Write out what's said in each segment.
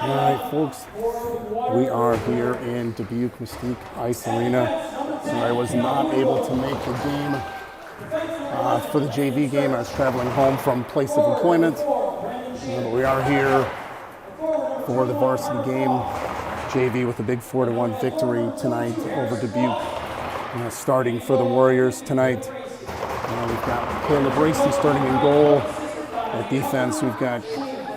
All right, folks, we are here in Dubuque, Mystique Ice Arena. So I was not able to make the game for the JV game. I was traveling home from place of employment. But we are here for the varsity game, JV with a big 4-1 victory tonight over Dubuque. Starting for the Warriors tonight, we've got Caleb Racy starting in goal. At defense, we've got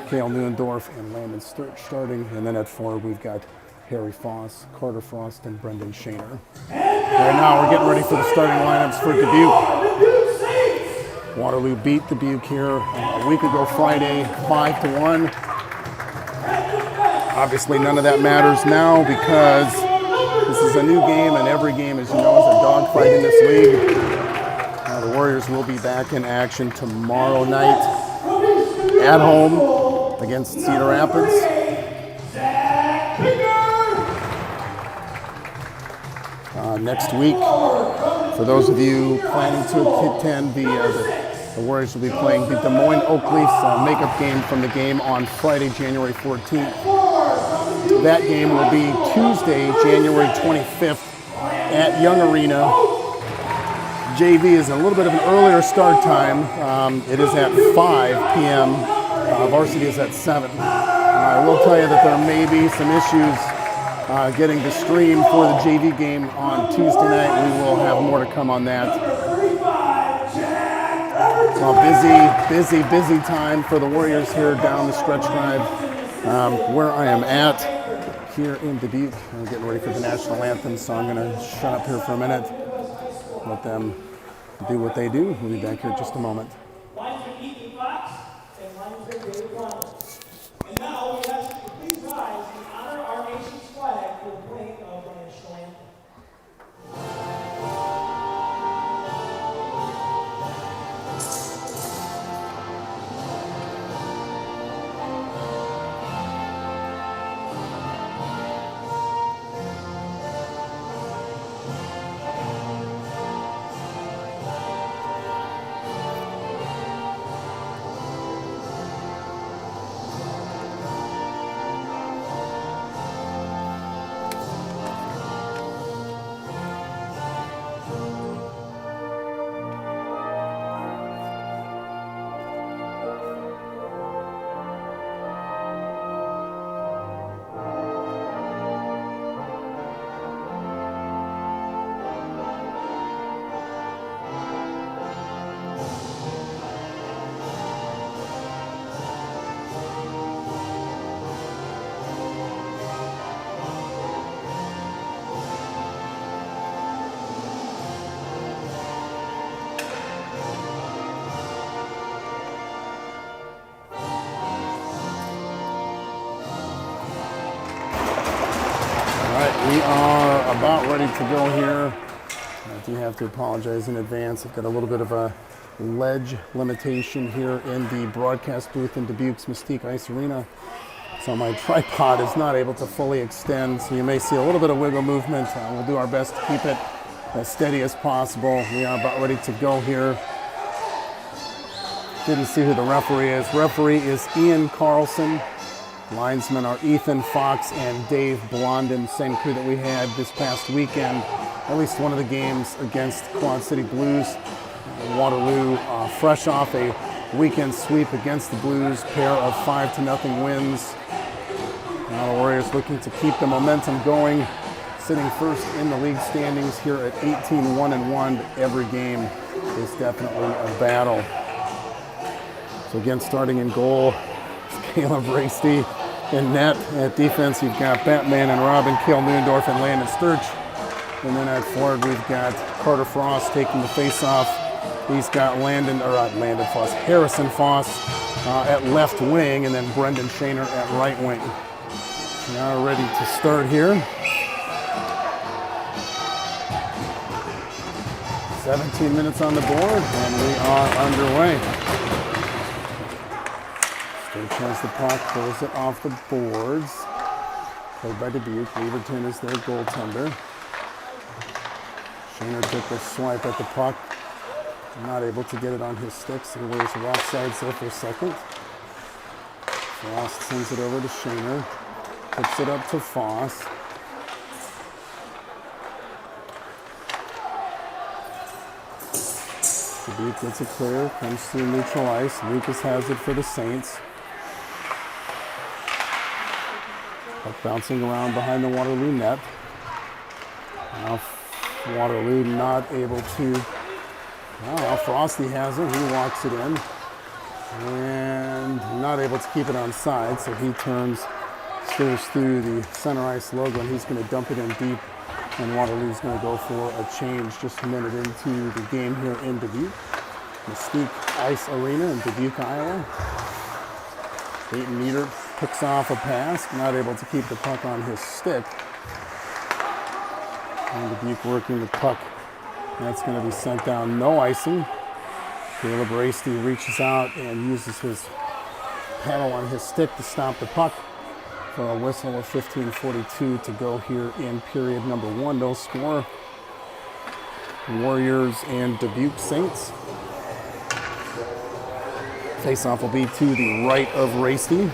Cale Neuendorf and Landon Sturch starting. And then at forward, we've got Harry Foss, Carter Frost, and Brendan Shaner. Right now, we're getting ready for the starting lineups for Dubuque. Waterloo beat Dubuque here a week ago Friday, 5-1. Obviously, none of that matters now because this is a new game, and every game, as you know, is a dogfight in this league. The Warriors will be back in action tomorrow night at home against Cedar Rapids. Next week, for those of you planning to attend, the Warriors will be playing the Des Moines Oakleafs makeup game from the game on Friday, January 14th. That game will be Tuesday, January 25th at Young Arena. JV is a little bit of an earlier start time. It is at 5 p.m. Varsity is at 7. I will tell you that there may be some issues getting the stream for the JV game on Tuesday night. We will have more to come on that. Well, busy time for the Warriors here down the stretch drive. Where I am at here in Dubuque, I'm getting ready for the national anthem, so I'm going to shut up here for a minute, let them do what they do. We'll be back here in just a moment. And now we ask you to please rise and honor our nation's flag for the playing of the national anthem. We are about ready to go here. I do have to apologize in advance. I've got a little bit of a ledge limitation here in the broadcast booth in Dubuque's Mystique Ice Arena. So my tripod is not able to fully extend, so you may see a little bit of wiggle movement. We'll do our best to keep it as steady as possible. We are about ready to go here. Didn't see who the referee is. Referee is Ian Carlson. Linesmen are Ethan Fox and Dave Blondin, same crew that we had this past weekend, at least one of the games against Quad City Blues. Waterloo, fresh off a weekend sweep against the Blues, pair of 5-0 wins. Now the Warriors looking to keep the momentum going, sitting first in the league standings here at 18-1-1. Every game is definitely a battle. So again, starting in goal, Caleb Racy. In net, at defense, you've got Batman and Robin, Cale Neuendorf and Landon Sturch. And then at forward, we've got Carter Frost taking the face-off. He's got Harrison Foss at left wing, and then Brendan Shaner at right wing. Now ready to start here. 17 minutes on the board, and we are underway. Sturch has the puck, pulls it off the boards. Played by Dubuque. Leverton is their goaltender. Shaner took a swipe at the puck. Not able to get it on his stick, so he wears the offsides there for a second. Frost sends it over to Shaner. Puts it up to Foss. Dubuque gets it clear, comes through neutral ice. Lucas has it for the Saints. Puck bouncing around behind the Waterloo net. Now Waterloo not able to. Well, Frosty has it. He walks it in. And not able to keep it on side, so he steers through the center ice logo, and he's going to dump it in deep. And Waterloo's going to go for a change just a minute into the game here in Dubuque. Mystique Ice Arena in Dubuque, Iowa. Peyton Meter picks off a pass, not able to keep the puck on his stick. And Dubuque working the puck. That's going to be sent down, no icing. Caleb Rasty reaches out and uses his paddle on his stick to stop the puck for a whistle of 15:42 to go here in period number 1. No score. Warriors and Dubuque Saints. Faceoff will be to the right of Rasty.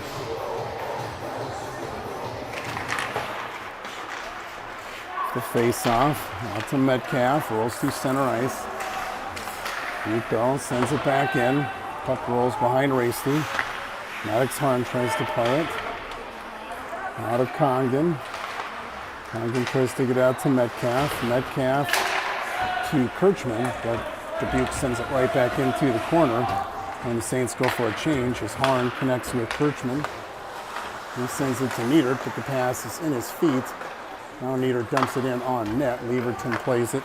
The faceoff out to Metcalf, rolls through center ice. Dubuque sends it back in. Puck rolls behind Rasty. Maddox Harn tries to play it. Out of Congdon. Congdon tries to get out to Metcalf. Metcalf to Kirchman, but Dubuque sends it right back into the corner. And the Saints go for a change as Harn connects with Kirchman. He sends it to Nieder, but the pass is in his feet. Now Nieder dumps it in on net. Leverton plays it.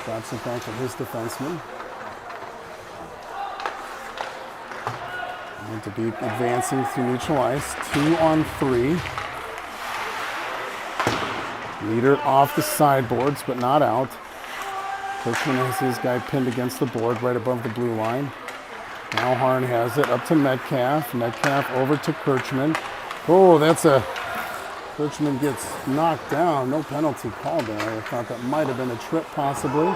Drops it back to his defenseman. And Dubuque advancing through neutral ice. 2-on-3. Nieder off the sideboards, but not out. Kirchman has his guy pinned against the board right above the blue line. Now Harn has it up to Metcalf. Metcalf over to Kirchman. Oh, Kirchman gets knocked down. No penalty called there. I thought that might have been a trip possibly.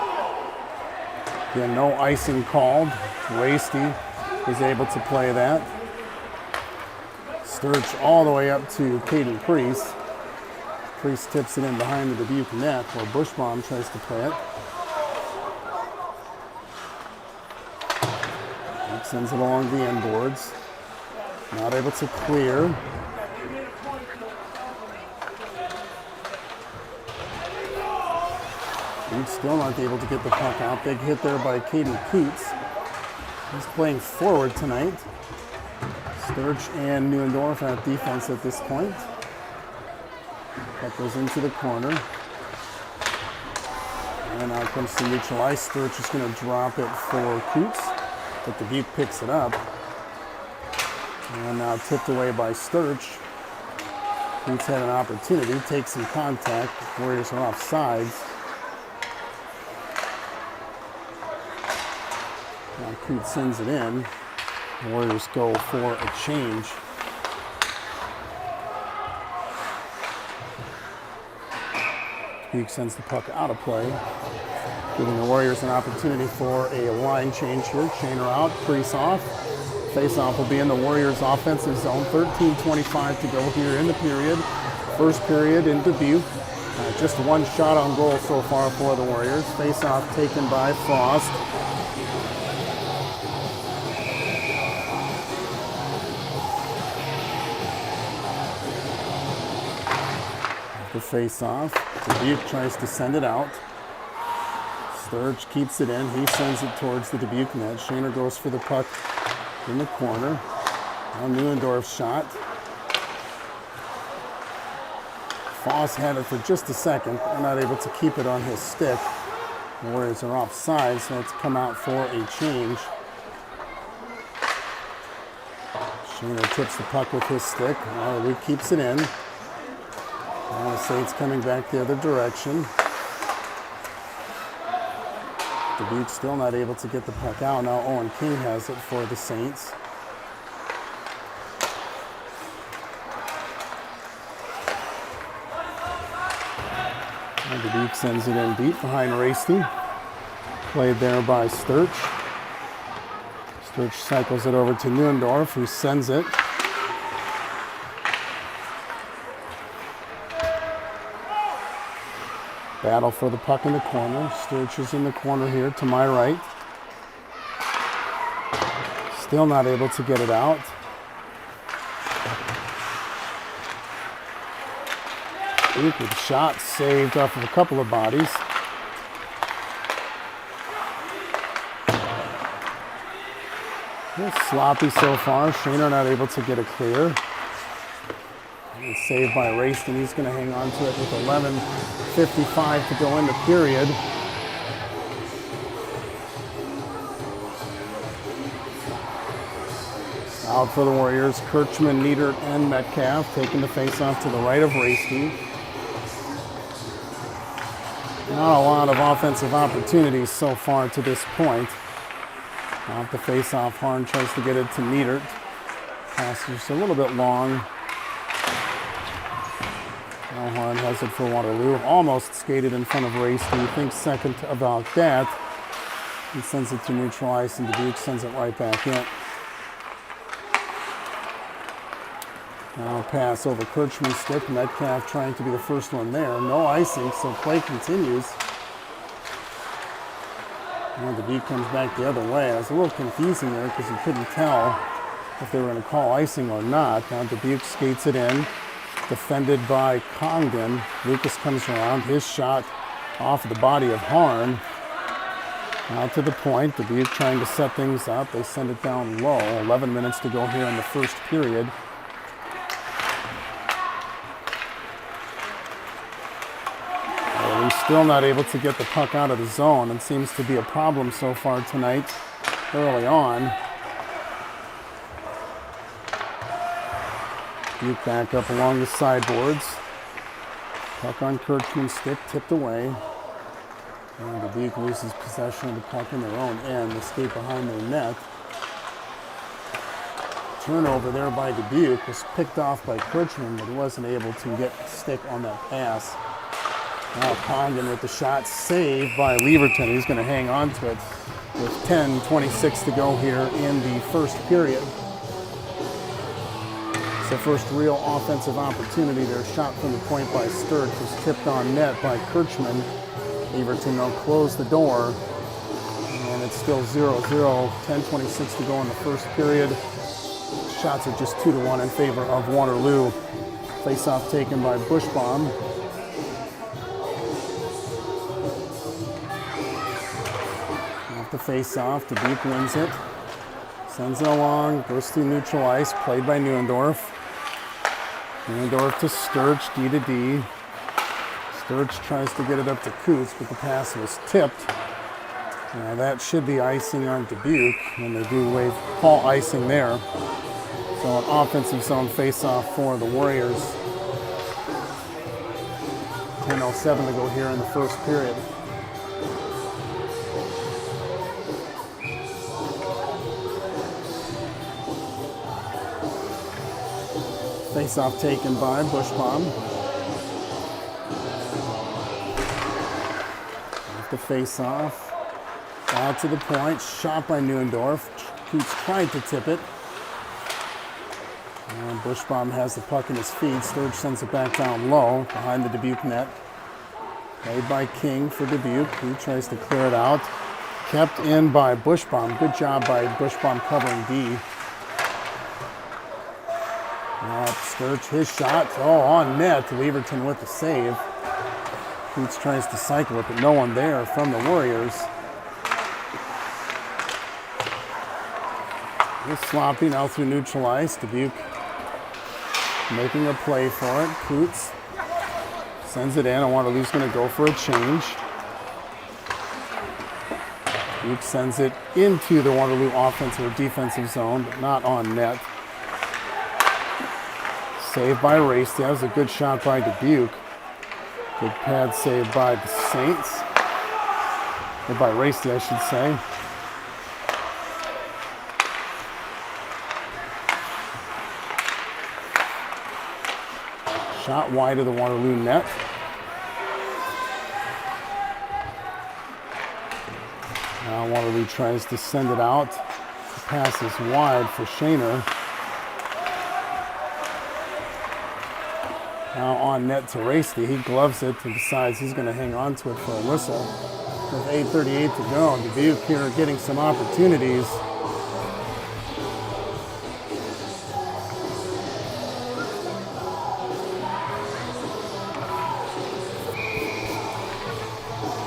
Again, no icing called. Rasty is able to play that. Sturch all the way up to Caden Priest. Priest tips it in behind the Dubuque net while Bushbaum tries to play it. He sends it along the end boards. Not able to clear. Dubuque still not able to get the puck out. Big hit there by Caden Coots. He's playing forward tonight. Sturch and Neuendorf at defense at this point. That goes into the corner. And now comes to neutral ice. Sturch is going to drop it for Coots, but Dubuque picks it up. And now tipped away by Sturch. Coots had an opportunity, takes some contact. Warriors are off sides. Now Coots sends it in. The Warriors go for a change. Dubuque sends the puck out of play, giving the Warriors an opportunity for a line change here. Shaner out, Priest off. Face-off will be in the Warriors' offensive zone. 13:25 to go here in the period. First period in Dubuque. Just one shot on goal so far for the Warriors. Face-off taken by Frost. The face-off. Dubuque tries to send it out. Sturge keeps it in. He sends it towards the Dubuque net. Shaner goes for the puck in the corner. Now Neuendorf's shot. Foss had it for just a second. They're not able to keep it on his stick. The Warriors are offside, so it's come out for a change. Shaner tips the puck with his stick. Luke keeps it in. Now the Saints coming back the other direction. Dubuque still not able to get the puck out. Now Owen King has it for the Saints. And Dubuque sends it in deep behind Rasty. Played there by Sturch. Sturch cycles it over to Neuendorf, who sends it. Battle for the puck in the corner. Sturch is in the corner here to my right. Still not able to get it out. Good shot saved off of a couple of bodies. It's sloppy so far. Shaner not able to get it clear. It's saved by Rayston. He's going to hang on to it with 11:55 to go in the period. Out for the Warriors, Kirchman, Niedert, and Metcalf taking the face-off to the right of Rayston. Not a lot of offensive opportunities so far to this point. Off the face-off, Harn tries to get it to Niedert. Pass just a little bit long. Now Harn has it for Waterloo. Almost skated in front of Rayston. He thinks second about that. He sends it to neutral ice, and Dubuque sends it right back in. Now pass over Kirchman's stick. Metcalf trying to be the first one there. No icing, so play continues. And Dubuque comes back the other way. It was a little confusing there because you couldn't tell if they were going to call icing or not. Now Dubuque skates it in. Defended by Congdon. Lucas comes around. His shot off the body of Harn. Out to the point. Dubuque trying to set things up. They send it down low. 11 minutes to go here in the first period. He's still not able to get the puck out of the zone, and seems to be a problem so far tonight early on. Dubuque back up along the sideboards. Puck on Kirchman's stick, tipped away. And Dubuque loses possession of the puck in their own end. They skate behind their net. Turnover there by Dubuque. Was picked off by Kirchman, but he wasn't able to get a stick on that pass. Now Congdon with the shot, saved by Leverton. He's going to hang on to it with 10:26 to go here in the first period. It's the first real offensive opportunity. Their shot from the point by Sturge was tipped on net by Kirchman. Leverton will close the door, and it's still 0-0. 10:26 to go in the first period. Shots are just 2-1 in favor of Waterloo. Face-off taken by Bushbaum. The face-off, Dubuque wins it, sends it along, goes through neutral ice, played by Neuendorf. Neuendorf to Sturge, D to D. Sturge tries to get it up to Coots, but the pass was tipped. Now that should be icing on Dubuque, and they do call icing there. So an offensive zone face-off for the Warriors. 10:07 to go here in the first period. Face-off taken by Bushbaum. Off the face-off. Out to the point. Shot by Neuendorf. Coots tried to tip it. And Bushbaum has the puck in his feet. Sturge sends it back down low behind the Dubuque net. Played by King for Dubuque. He tries to clear it out. Kept in by Bushbaum. Good job by Bushbaum covering D. Sturge, his shot, on net. Leverton with the save. Coots tries to cycle it, but no one there from the Warriors. It's sloppy now through neutral ice. Dubuque making a play for it. Coots sends it in. Waterloo's going to go for a change. Dubuque sends it into the Waterloo offensive or defensive zone, but not on net. Saved by Race. That was a good shot by Dubuque. Good pad save by the Saints. Or by Race, I should say. Shot wide of the Waterloo net. Now Waterloo tries to send it out. The pass is wide for Shaner. Now on net to Racy. He gloves it and decides he's going to hang on to it for a whistle. With 8:38 to go, Dubuque here getting some opportunities.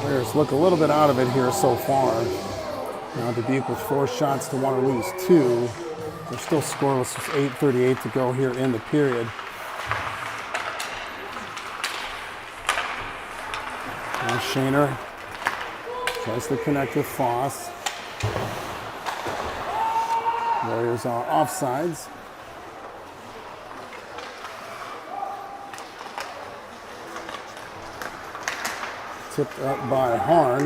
Warriors look a little bit out of it here so far. Now Dubuque with 4 shots to Waterloo's 2. They're still scoreless with 8:38 to go here in the period. Now Shaner tries to connect with Foss. Warriors are offsides. Tipped up by Harn.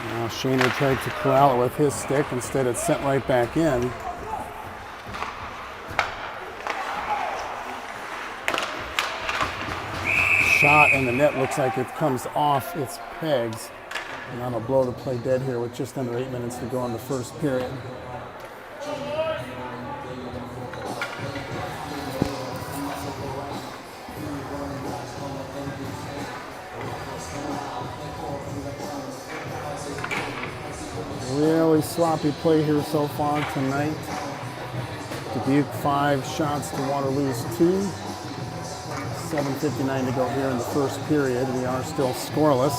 Now Shaner tried to corral it with his stick. Instead, it's sent right back in. Shot in the net looks like it comes off its pegs. And that'll blow the play dead here with just under 8 minutes to go in the first period. Really sloppy play here so far tonight. Dubuque 5 shots to Waterloo's 2. 7:59 to go here in the first period. We are still scoreless.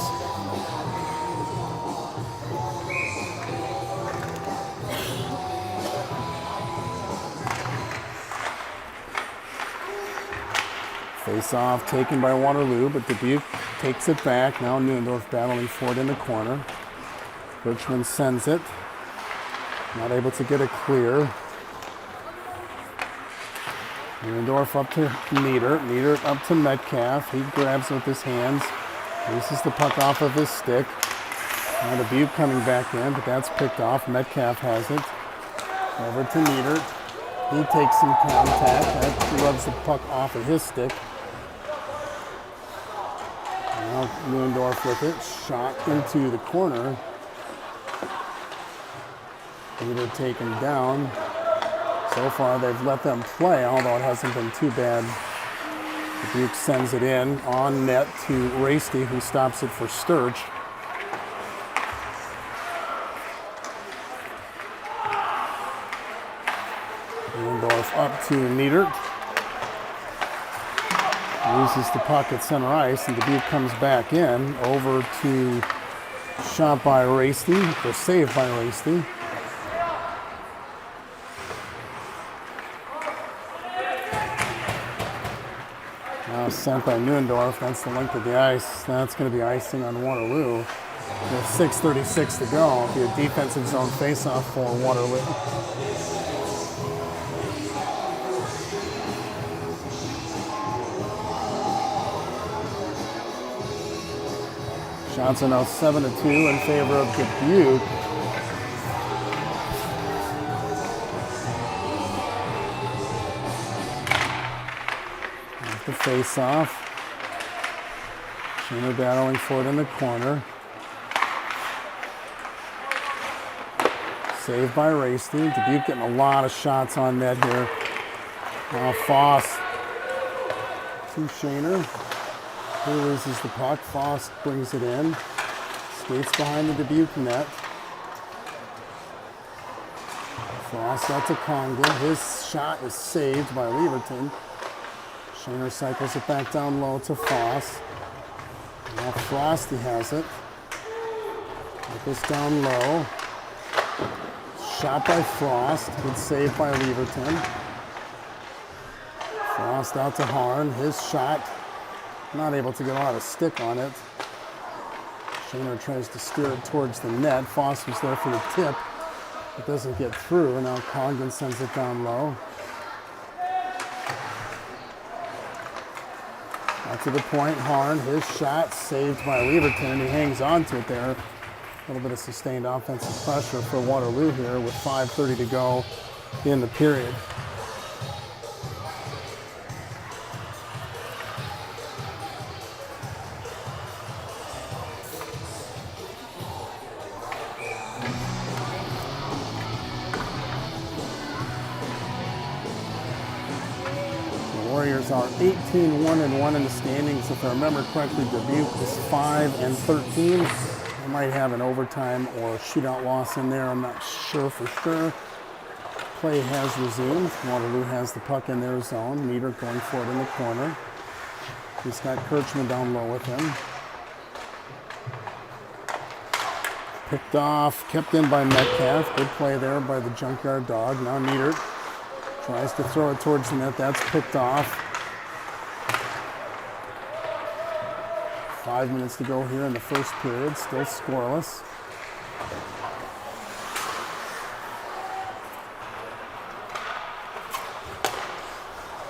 Face-off taken by Waterloo, but Dubuque takes it back. Now Neuendorf battling for it in the corner. Birchman sends it. Not able to get it clear. Neuendorf up to Nieder. Nieder up to Metcalf. He grabs it with his hands. Releases the puck off of his stick. Now Dubuque coming back in, but that's picked off. Metcalf has it. Over to Nieder. He takes some contact. That rubs the puck off of his stick. Now Neuendorf with it. Shot into the corner. Nieder taken down. So far, they've let them play, although it hasn't been too bad. Dubuque sends it in on net to Rasty, who stops it for Sturge. Neuendorf up to Nieder. Loses the puck at center ice, and Dubuque comes back in. Over to shot by Rasty, or saved by Rasty. Now sent by Neuendorf. That's the length of the ice. That's going to be icing on Waterloo. With 6:36 to go. It'll be a defensive zone faceoff for Waterloo. Shots are now 7-2 in favor of Dubuque. The face-off. Shaner battling for it in the corner. Saved by Rasty. Dubuque getting a lot of shots on net here. Now Foss to Shaner. He loses the puck. Foss brings it in. Skates behind the Dubuque net. Foss out to Conglin. His shot is saved by Leverton. Shaner cycles it back down low to Foss. Now Frosty has it. Get this down low. Shot by Frost. Good save by Leverton. Frost out to Harn. His shot. Not able to get a lot of stick on it. Shaner tries to steer it towards the net. Foss was there for the tip. It doesn't get through. And now Congdon sends it down low. To the point, Harn, his shot saved by Leverton. He hangs on to it there. A little bit of sustained offensive pressure for Waterloo here with 5:30 to go in the period. Warriors are 18-1-1 in the standings. If I remember correctly, Dubuque is 5-13. They might have an overtime or shootout loss in there. I'm not sure for sure. Play has resumed. Waterloo has the puck in their zone. Nieder going for it in the corner. He's got Kirchman down low with him. Picked off, kept in by Metcalf. Good play there by the Junkyard Dog. Now Niedert tries to throw it towards the net. That's picked off. 5 minutes to go here in the first period. Still scoreless.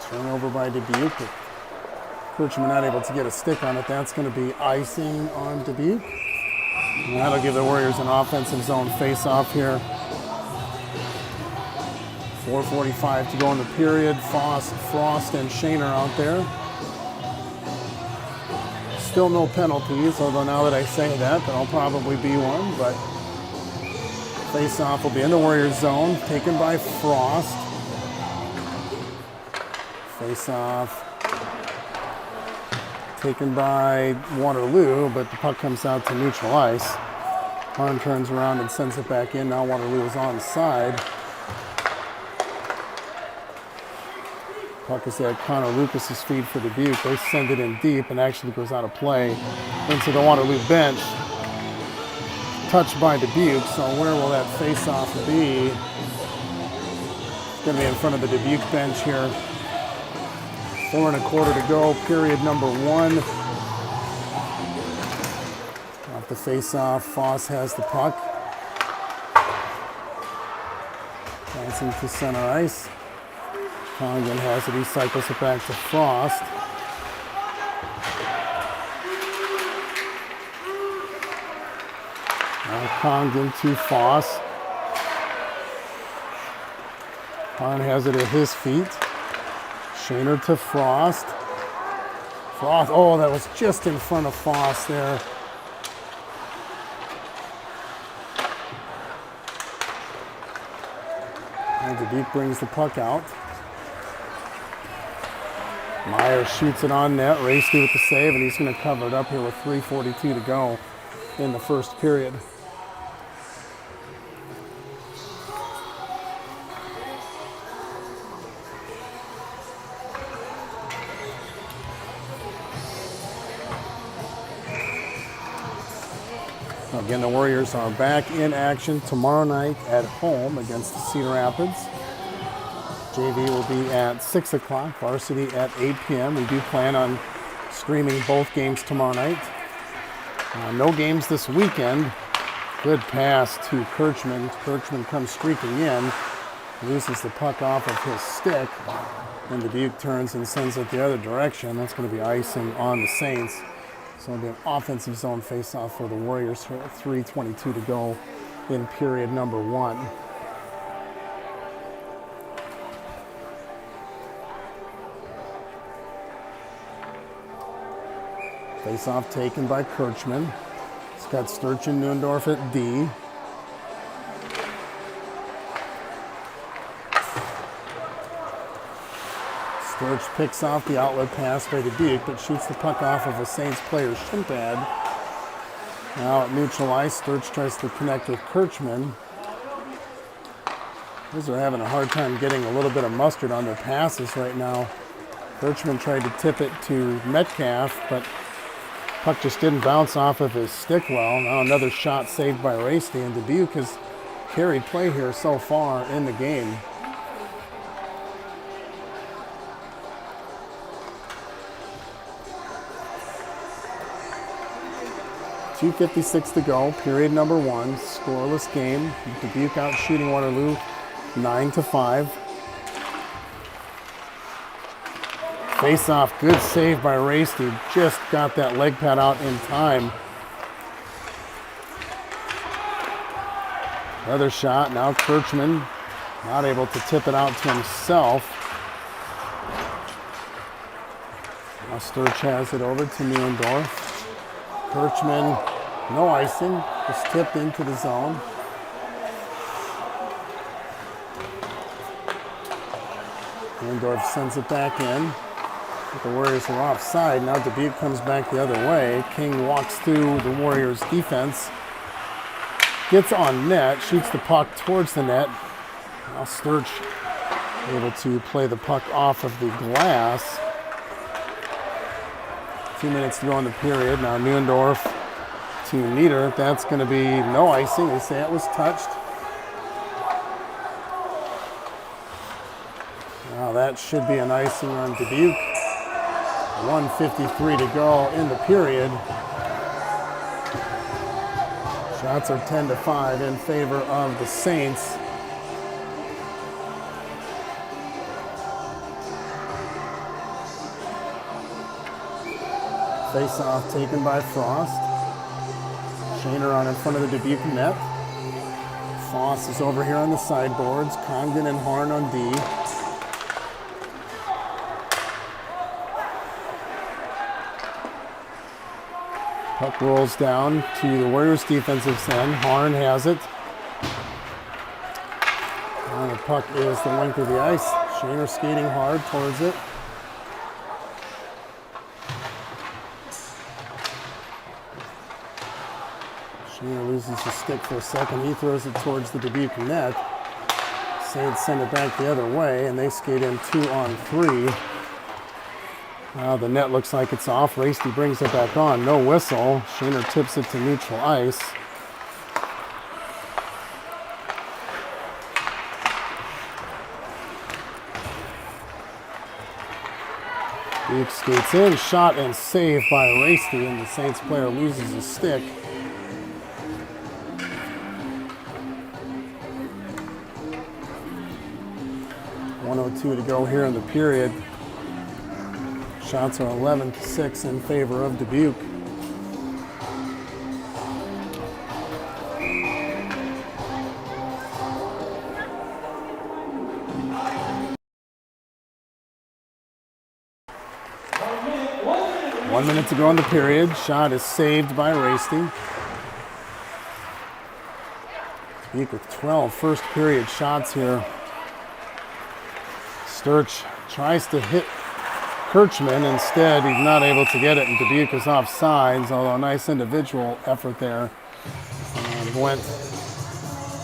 Turnover by Dubuque. Kirchman not able to get a stick on it. That's going to be icing on Dubuque. And that'll give the Warriors an offensive zone face-off here. 4:45 to go in the period. Frost and Shaner out there. Still no penalties, although now that I say that, there'll probably be one. But face-off will be in the Warriors zone, taken by Frost. Face-off taken by Waterloo, but the puck comes out to neutral ice. Harn turns around and sends it back in. Now Waterloo is onside. Puck is at Connor Lucas's feet for Dubuque. They send it in deep and actually goes out of play into the Waterloo bench. Touched by Dubuque, so where will that face-off be? It's going to be in front of the Dubuque bench here. 4 1/4 to go, period number 1. Off the face-off, Foss has the puck. Passing to center ice. Congdon has it, he cycles it back to Frost. Now Congdon to Foss. Harn has it at his feet. Shaner to Frost. Frost, oh, that was just in front of Foss there. And Dubuque brings the puck out. Meyer shoots it on net. Racy with the save, and he's going to cover it up here with 3:42 to go in the first period. Again, the Warriors are back in action tomorrow night at home against Cedar Rapids. JV will be at 6 o'clock, Varsity at 8 p.m. We do plan on streaming both games tomorrow night. No games this weekend. Good pass to Kirchman. Kirchman comes streaking in, loses the puck off of his stick, and Dubuque turns and sends it the other direction. That's going to be icing on the Saints. So it'll be an offensive zone face-off for the Warriors. 3:22 to go in period number 1. Face-off taken by Kirchman. He's got Sturgeon Neuendorf at D. Sturge picks off the outlet pass by Dubuque, but shoots the puck off of a Saints player's shin pad. Now at neutral ice, Sturge tries to connect with Kirchman. These are having a hard time getting a little bit of mustard on their passes right now. Kirchman tried to tip it to Metcalf, but puck just didn't bounce off of his stick well. Now another shot saved by Racy, and Dubuque has carried play here so far in the game. .256 to go, period number 1, scoreless game. Dubuque out shooting Waterloo 9-5. Face-off, good save by Racy. Just got that leg pad out in time. Another shot, now Kirchman not able to tip it out to himself. Now Sturge has it over to Neuendorf. Kirchman, no icing, just tipped into the zone. Neuendorf sends it back in. But the Warriors are offside. Now Dubuque comes back the other way. King walks through the Warriors' defense. Gets on net, shoots the puck towards the net. Now Sturge able to play the puck off of the glass. 2 minutes to go in the period. Now Neuendorf to Nieder. That's going to be no icing. They say it was touched. Now that should be an icing on Dubuque. 1:53 to go in the period. Shots are 10-5 in favor of the Saints. Face-off taken by Frost. Shaner on in front of the Dubuque net. Foss is over here on the sideboards. Congdon and Horn on D. Puck rolls down to the Warriors defensive end. Horn has it. And the puck is the length of the ice. Shaner skating hard towards it. Shaner loses the stick for a second. He throws it towards the Dubuque net. Saints send it back the other way, and they skate in 2-on-3. Now the net looks like it's off. Rasty brings it back on. No whistle. Shaner tips it to neutral ice. Dubuque skates in. Shot and save by Rasty, and the Saints player loses his stick. .102 to go here in the period. Shots are 11-6 in favor of Dubuque. One minute to go in the period. Shot is saved by Rasty. Dubuque with 12 first period shots here. Sturch tries to hit Kirchman. Instead, he's not able to get it, and Dubuque is off sides, although a nice individual effort there. Went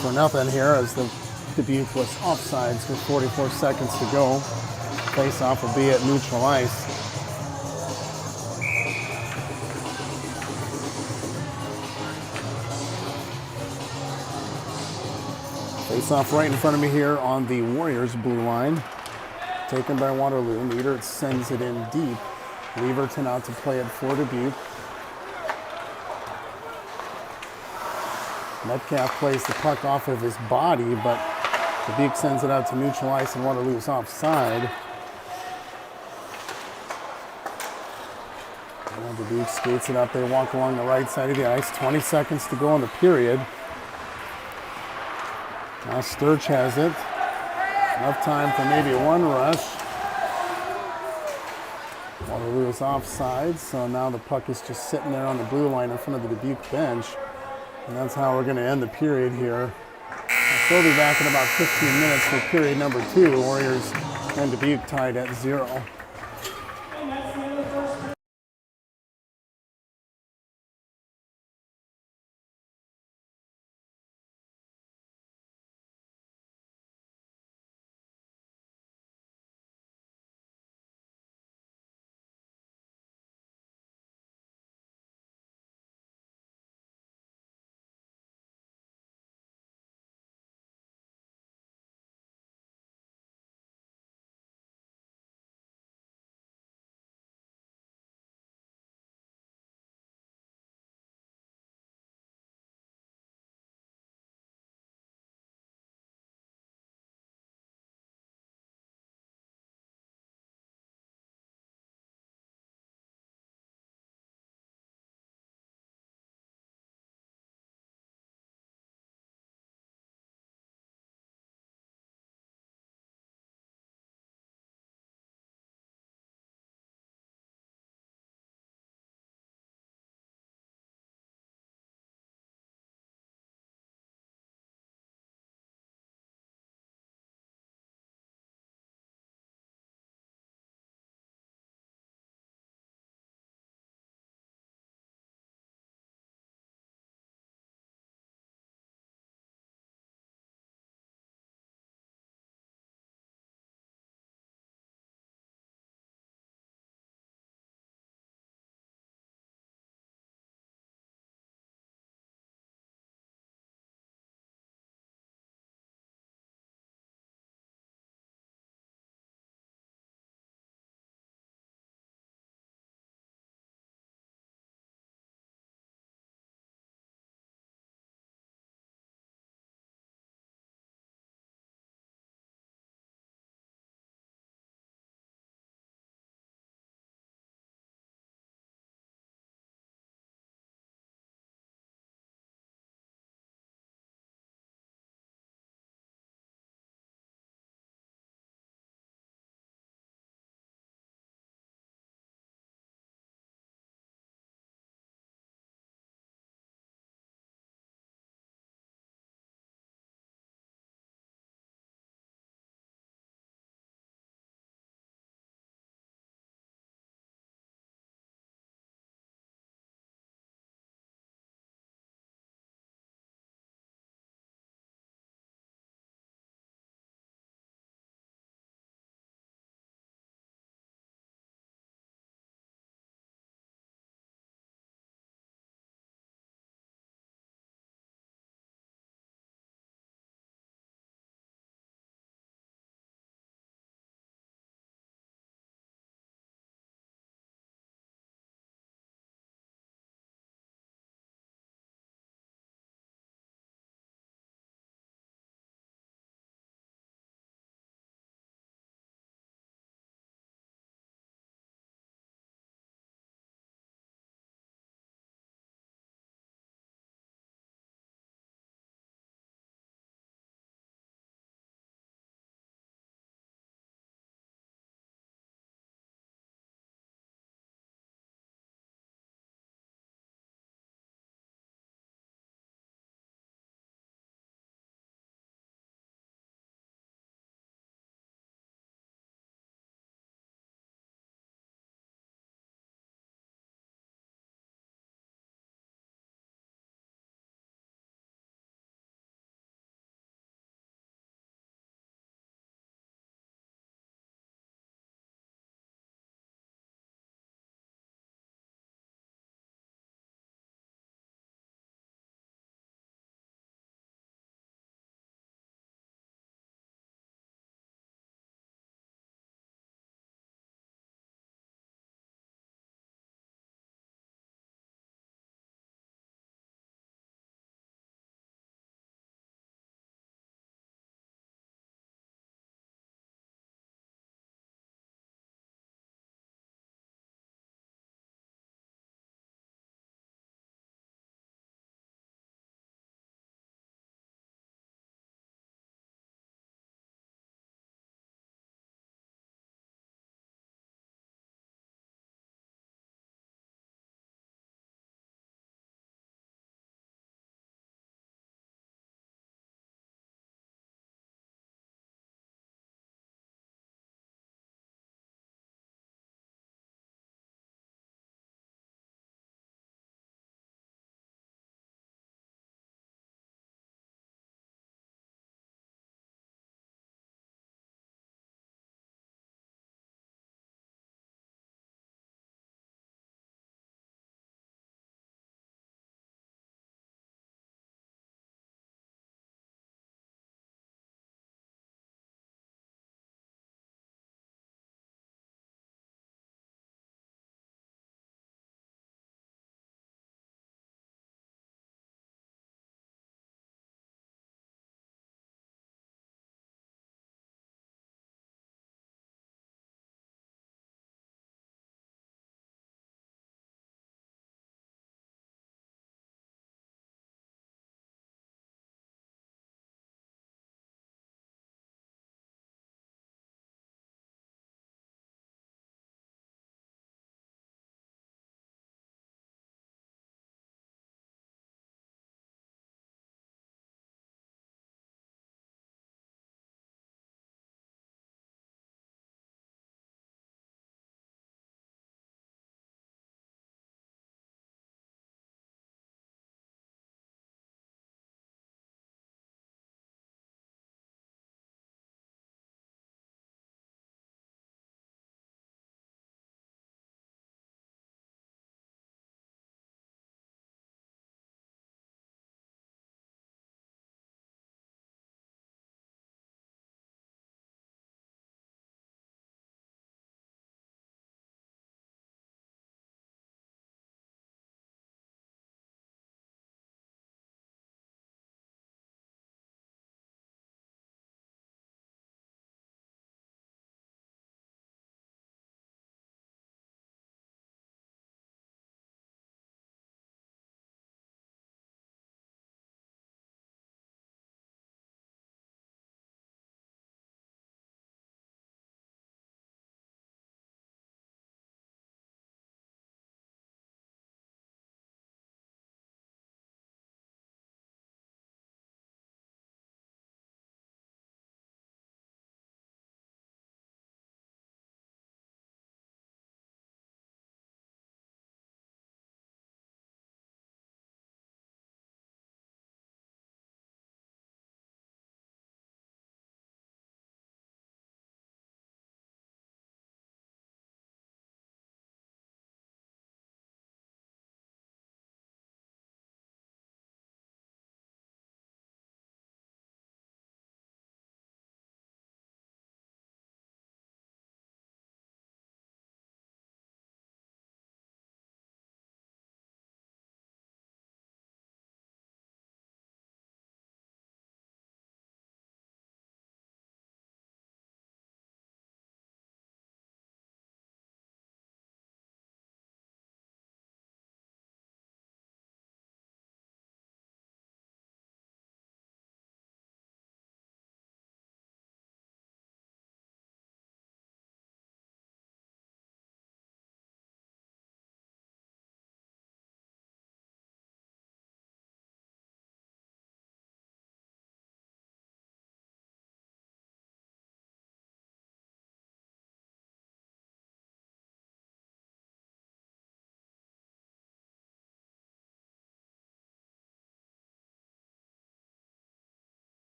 for nothing here as the Dubuque was offsides with 44 seconds to go. Face-off will be at neutral ice. Face-off right in front of me here on the Warriors blue line. Taken by Waterloo. Nieder sends it in deep. Leverton out to play it for Dubuque. Metcalf plays the puck off of his body, but Dubuque sends it out to neutral ice and Waterloo's offside. And Dubuque skates it up. They walk along the right side of the ice. 20 seconds to go in the period. Now Sturch has it. Enough time for maybe one rush. Waterloo is offside, so now the puck is just sitting there on the blue line in front of the Dubuque bench. And that's how we're going to end the period here. We'll be back in about 15 minutes for period number 2. Warriors and Dubuque tied at 0.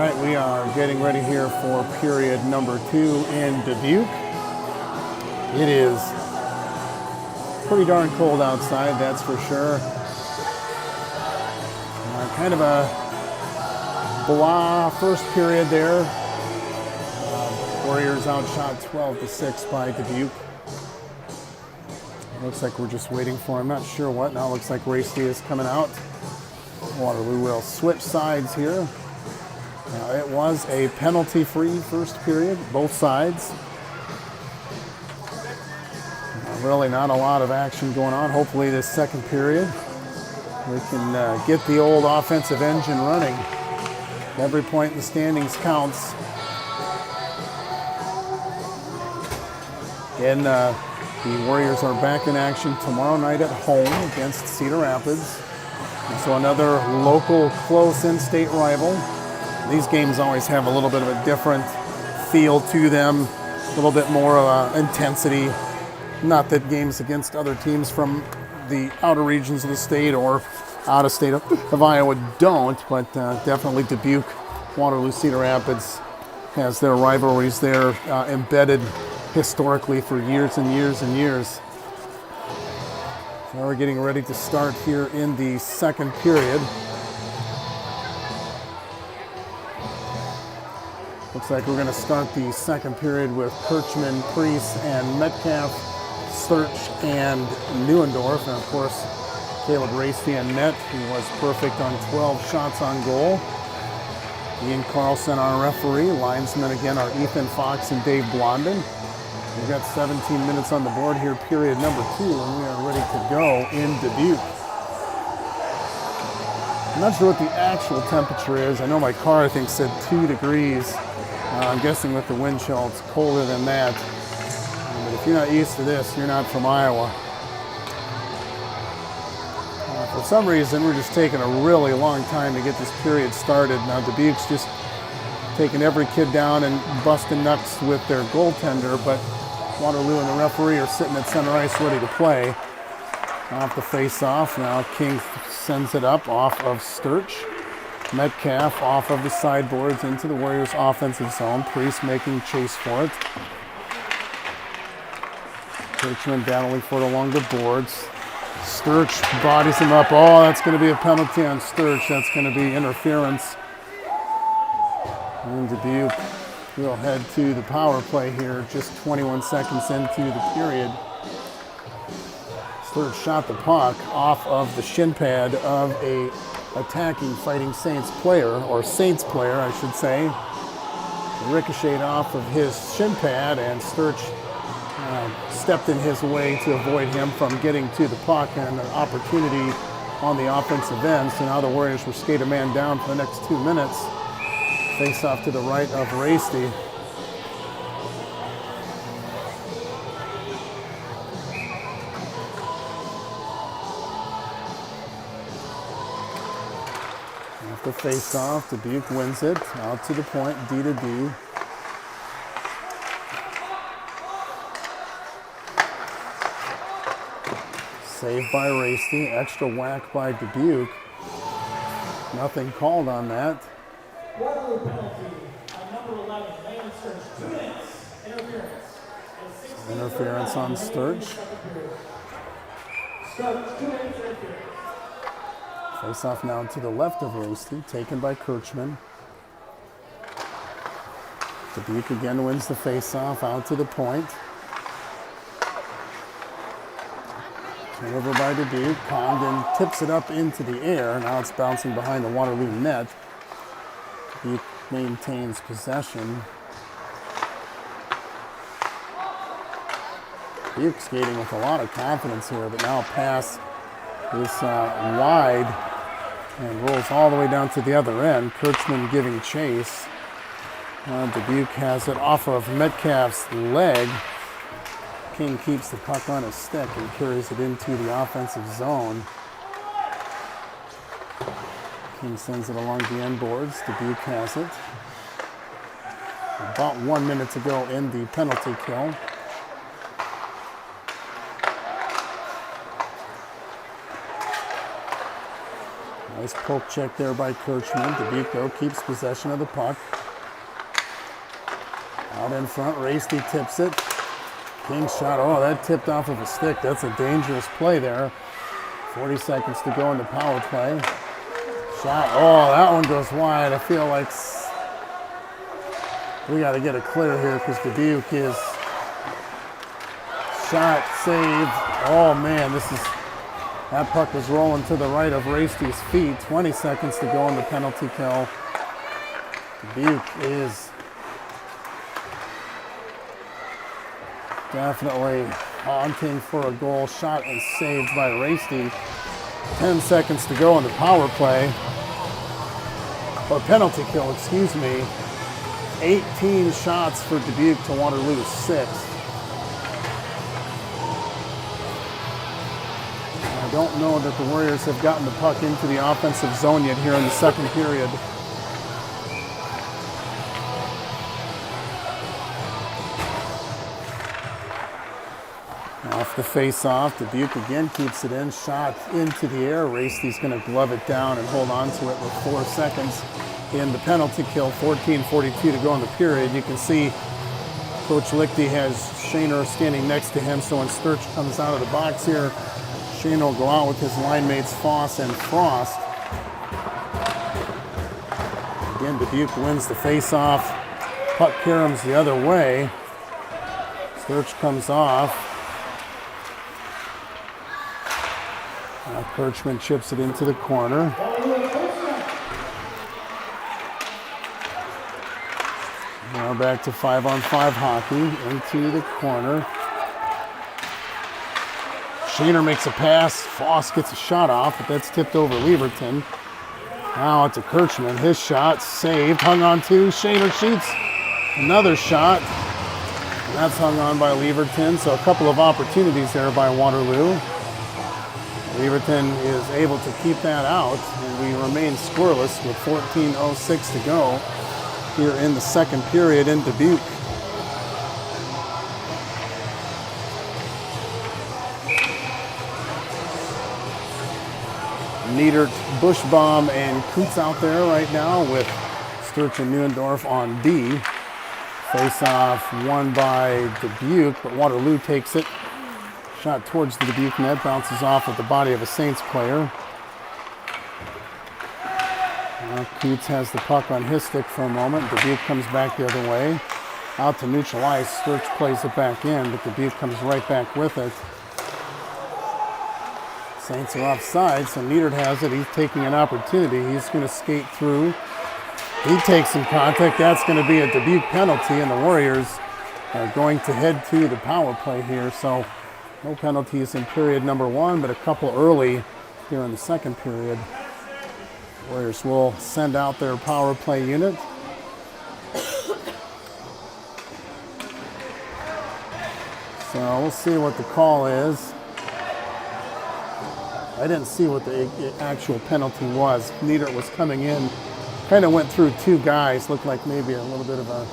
right, we are getting ready here for period number 2 in Dubuque. It is pretty darn cold outside, that's for sure. Kind of a blah first period there. Warriors outshot 12-6 by Dubuque. Looks like we're just waiting for, I'm not sure what. Now it looks like Varsity is coming out. Waterloo will switch sides here. It was a penalty-free first period, both sides. Really not a lot of action going on. Hopefully this second period we can get the old offensive engine running. Every point in the standings counts. And the Warriors are back in action tomorrow night at home against Cedar Rapids. And so another local close in-state rival. These games always have a little bit of a different feel to them, a little bit more intensity. Not that games against other teams from the outer regions of the state or out of state of Iowa don't, but definitely Dubuque, Waterloo, Cedar Rapids has their rivalries there embedded historically for years and years and years. So we're getting ready to start here in the second period. Looks like we're going to start the second period with Kirchman, Priest, and Metcalf, Search, and Neuendorf. And of course, Caleb Racy in net, who was perfect on 12 shots on goal. Ian Carlson, our referee. Linesmen again are Ethan Fox and Dave Blondin. We've got 17 minutes on the board here, period number 2, and we are ready to go in Dubuque. I'm not sure what the actual temperature is. I know my car, I think, said 2 degrees. I'm guessing with the wind chill, it's colder than that. But if you're not used to this, you're not from Iowa. For some reason, we're just taking a really long time to get this period started. Now, Dubuque's just taking every kid down and busting nuts with their goaltender, but Waterloo and the referee are sitting at center ice ready to play. Off the face-off, now King sends it up off of Sturch. Metcalf off of the sideboards into the Warriors' offensive zone. Priest making chase for it. Kirchman battling for it along the boards. Sturch bodies him up. Oh, that's going to be a penalty on Sturch. That's going to be interference. And Dubuque will head to the power play here just 21 seconds into the period. Sturch shot the puck off of the shin pad of a attacking Fighting Saints player, or Saints player, I should say. Ricocheted off of his shin pad, and Sturch stepped in his way to avoid him from getting to the puck, and an opportunity on the offensive end. So now the Warriors will skate a man down for the next 2 minutes. Face off to the right of Racy. After face off, Dubuque wins it. Out to the point, D to D. Saved by Racy. Extra whack by Dubuque. Nothing called on that. Waterloo penalty on number 11, Landon Sturch, 2 minutes, interference. Interference on Sturch. Sturch, 2 minutes interference. Face off now to the left of Racy, taken by Kirchman. Dubuque again wins the face off, out to the point. Over by Dubuque. Condon tips it up into the air. Now it's bouncing behind the Waterloo net. Dubuque maintains possession. Dubuque skating with a lot of confidence here, but now a pass is wide and rolls all the way down to the other end. Kirchman giving chase. Dubuque has it off of Metcalf's leg. King keeps the puck on his stick and carries it into the offensive zone. King sends it along the end boards. Dubuque has it. About 1 minute to go in the penalty kill. Nice poke check there by Kirchman. Dubuque, though, keeps possession of the puck. Out in front, Raisty tips it. King shot, oh, that tipped off of a stick. That's a dangerous play there. 40 seconds to go in the power play. Shot, oh, that one goes wide. I feel like we got to get it clear here because Dubuque is shot saved. Oh, man, that puck was rolling to the right of Raisty's feet. 20 seconds to go in the penalty kill. Dubuque is definitely haunting for a goal. Shot and saved by Raisty. 10 seconds to go in the power play. Or penalty kill, excuse me. 18 shots for Dubuque to Waterloo 6. I don't know that the Warriors have gotten the puck into the offensive zone yet here in the second period. Off the face-off, Dubuque again keeps it in. Shot into the air. Raisty's going to glove it down and hold on to it with 4 seconds in the penalty kill. 14:42 to go in the period. You can see Coach Lichty has Shaner standing next to him, so when Sturch comes out of the box here, Shaner will go out with his line mates Foss and Frost. Again, Dubuque wins the face-off. Puck caroms the other way. Sturch comes off. Kirchman chips it into the corner. Now back to 5-on-5 hockey into the corner. Shaner makes a pass. Foss gets a shot off, but that's tipped over Leverton. Now it's a Kirchman. His shot saved, hung on to. Shaner shoots another shot. And that's hung on by Leverton. So a couple of opportunities there by Waterloo. Leverton is able to keep that out, and we remain scoreless with 14:06 to go here in the second period in Dubuque. Niedert, Bushbaum, and Kutz out there right now with Sturch and Neuendorf on D. Face-off won by Dubuque, but Waterloo takes it. Shot towards the Dubuque net, bounces off with the body of a Saints player. Kutz has the puck on his stick for a moment. Dubuque comes back the other way. Out to neutral ice, Sturch plays it back in, but Dubuque comes right back with it. Saints are offside, so Niedert has it. He's taking an opportunity. He's going to skate through. He takes some contact. That's going to be a Dubuque penalty, and the Warriors are going to head to the power play here. So no penalties in period number 1, but a couple early here in the second period. Warriors will send out their power play unit. So we'll see what the call is. I didn't see what the actual penalty was. Niedert was coming in, kind of went through 2 guys, looked like maybe a little bit of a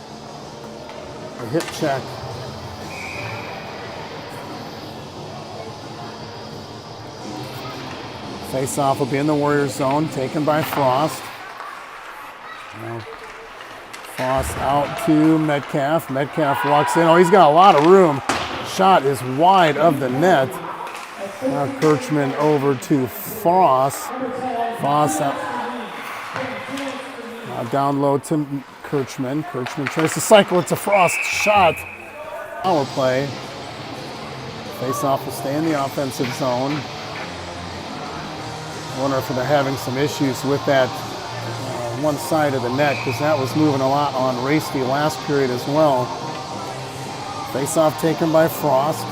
hip check. Face-off will be in the Warriors zone, taken by Frost. Now, Frost out to Metcalf. Metcalf walks in. Oh, he's got a lot of room. Shot is wide of the net. Now Kirchman over to Frost. Frost out. Now down low to Kirchman. Kirchman tries to cycle it to Frost. Shot. Power play. Face-off will stay in the offensive zone. I wonder if they're having some issues with that one side of the net, because that was moving a lot on Raisty last period as well. Face-off taken by Frost.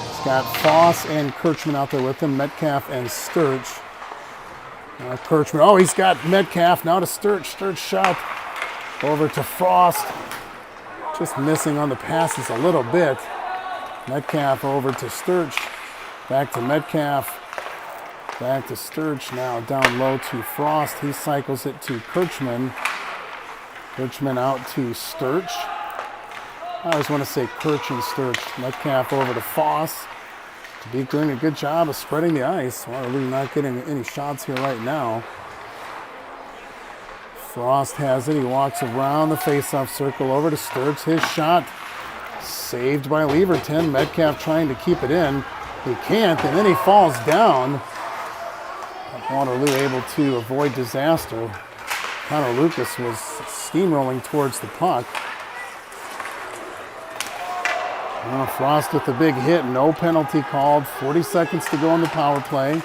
He's got Foss and Kirchman out there with him, Metcalf and Sturch. Kirchman, oh, he's got Metcalf, now to Sturch. Sturch shot over to Frost. Just missing on the passes a little bit. Metcalf over to Sturch. Back to Metcalf. Back to Sturch now, down low to Frost. He cycles it to Kirchman. Kirchman out to Sturch. I always want to say Kirch and Sturch. Metcalf over to Foss. Dubuque doing a good job of spreading the ice. Waterloo not getting any shots here right now. Frost has it. He walks around the face-off circle over to Sturge. His shot saved by Leverton. Metcalf trying to keep it in. He can't, and then he falls down. Waterloo able to avoid disaster. Connor Lucas was steamrolling towards the puck. Frost with the big hit, no penalty called. 40 seconds to go on the power play.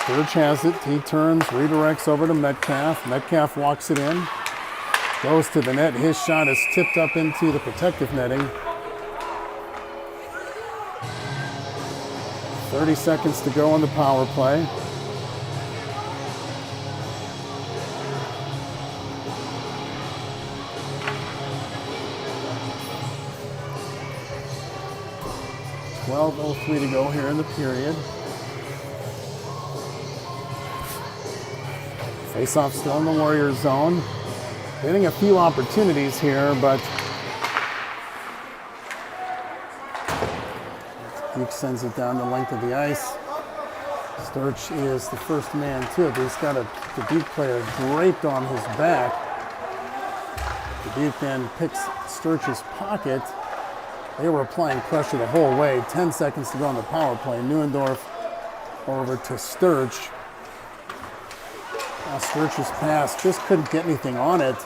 Sturge has it, he turns, redirects over to Metcalf. Metcalf walks it in, goes to the net. His shot is tipped up into the protective netting. 30 seconds to go on the power play. .03 to go here in the period. Face-off still in the Warriors zone. Getting a few opportunities here, but Dubuque sends it down the length of the ice. Sturge is the first man to it. He's got a Dubuque player draped on his back. Dubuque then picks Sturge's pocket. They were applying pressure the whole way. 10 seconds to go on the power play. Neuendorf over to Sturge. Now Sturge's pass just couldn't get anything on it.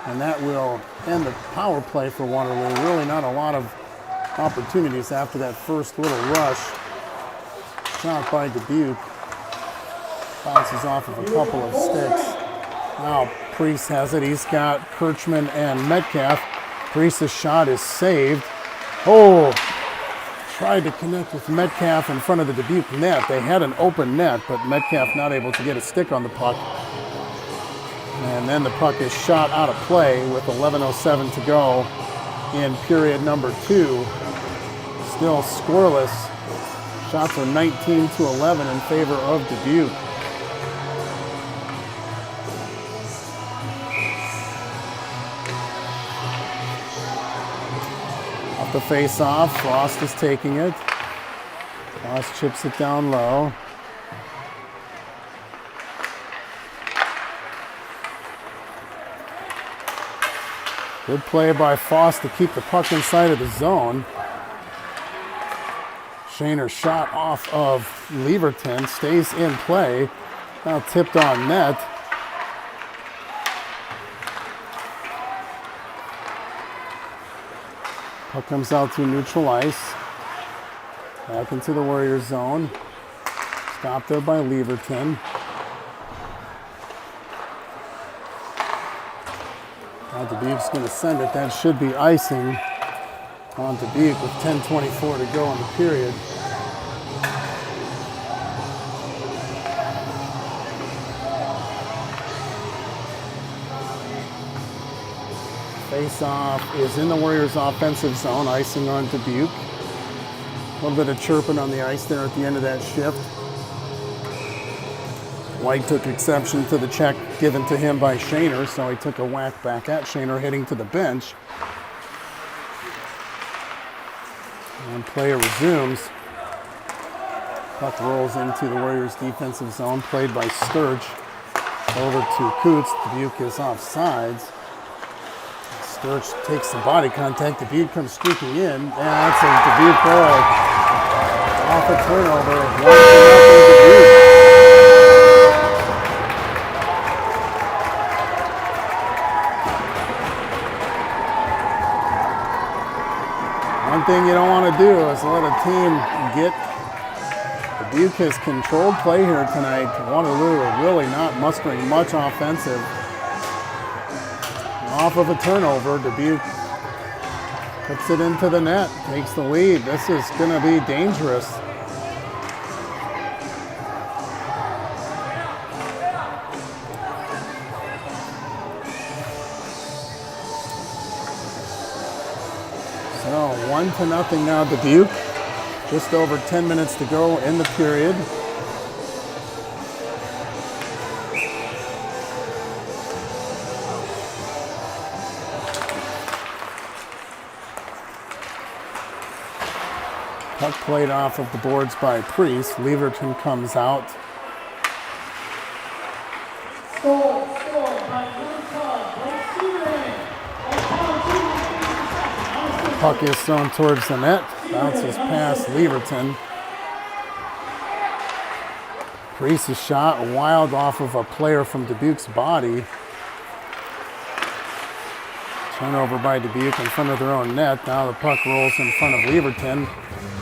And that will end the power play for Waterloo. Really not a lot of opportunities after that first little rush. Shot by Dubuque. Bounces off of a couple of sticks. Now Priest has it. He's got Kirchman and Metcalf. Priest's shot is saved. Oh, tried to connect with Metcalf in front of the Dubuque net. They had an open net, but Metcalf not able to get a stick on the puck. And then the puck is shot out of play with 11:07 to go in period number 2. Still scoreless. Shots are 19-11 in favor of Dubuque. The face-off, Frost is taking it. Frost chips it down low. Good play by Frost to keep the puck inside of the zone. Shaner shot off of Leverton, stays in play. Now tipped on net. Puck comes out to neutral ice. Back into the Warriors zone. Stopped there by Leverton. Now Dubuque's going to send it. That should be icing on Dubuque with 10:24 to go in the period. Face-off is in the Warriors' offensive zone, icing on Dubuque. A little bit of chirping on the ice there at the end of that shift. White took exception to the check given to him by Shaner, so he took a whack back at Shaner, heading to the bench. And play resumes. Puck rolls into the Warriors' defensive zone, played by Sturge. Over to Coots. Dubuque is offsides. Sturge takes some body contact. Dubuque comes streaking in, and that's a Dubuque goal. Off a turnover. 1-0 Dubuque. One thing you don't want to do is let a team get. Dubuque has controlled play here tonight. Waterloo are really not mustering much offensive. Off of a turnover, Dubuque puts it into the net, takes the lead. This is going to be dangerous. So 1-0 now Dubuque. Just over 10 minutes to go in the period. Puck played off of the boards by Priest. Leverton comes out. Score by Blue Club, Blake Seaman. Puck is thrown towards the net. Bounces past Leverton. Priest's shot wild off of a player from Dubuque's body. Turnover by Dubuque in front of their own net. Now the puck rolls in front of Leverton.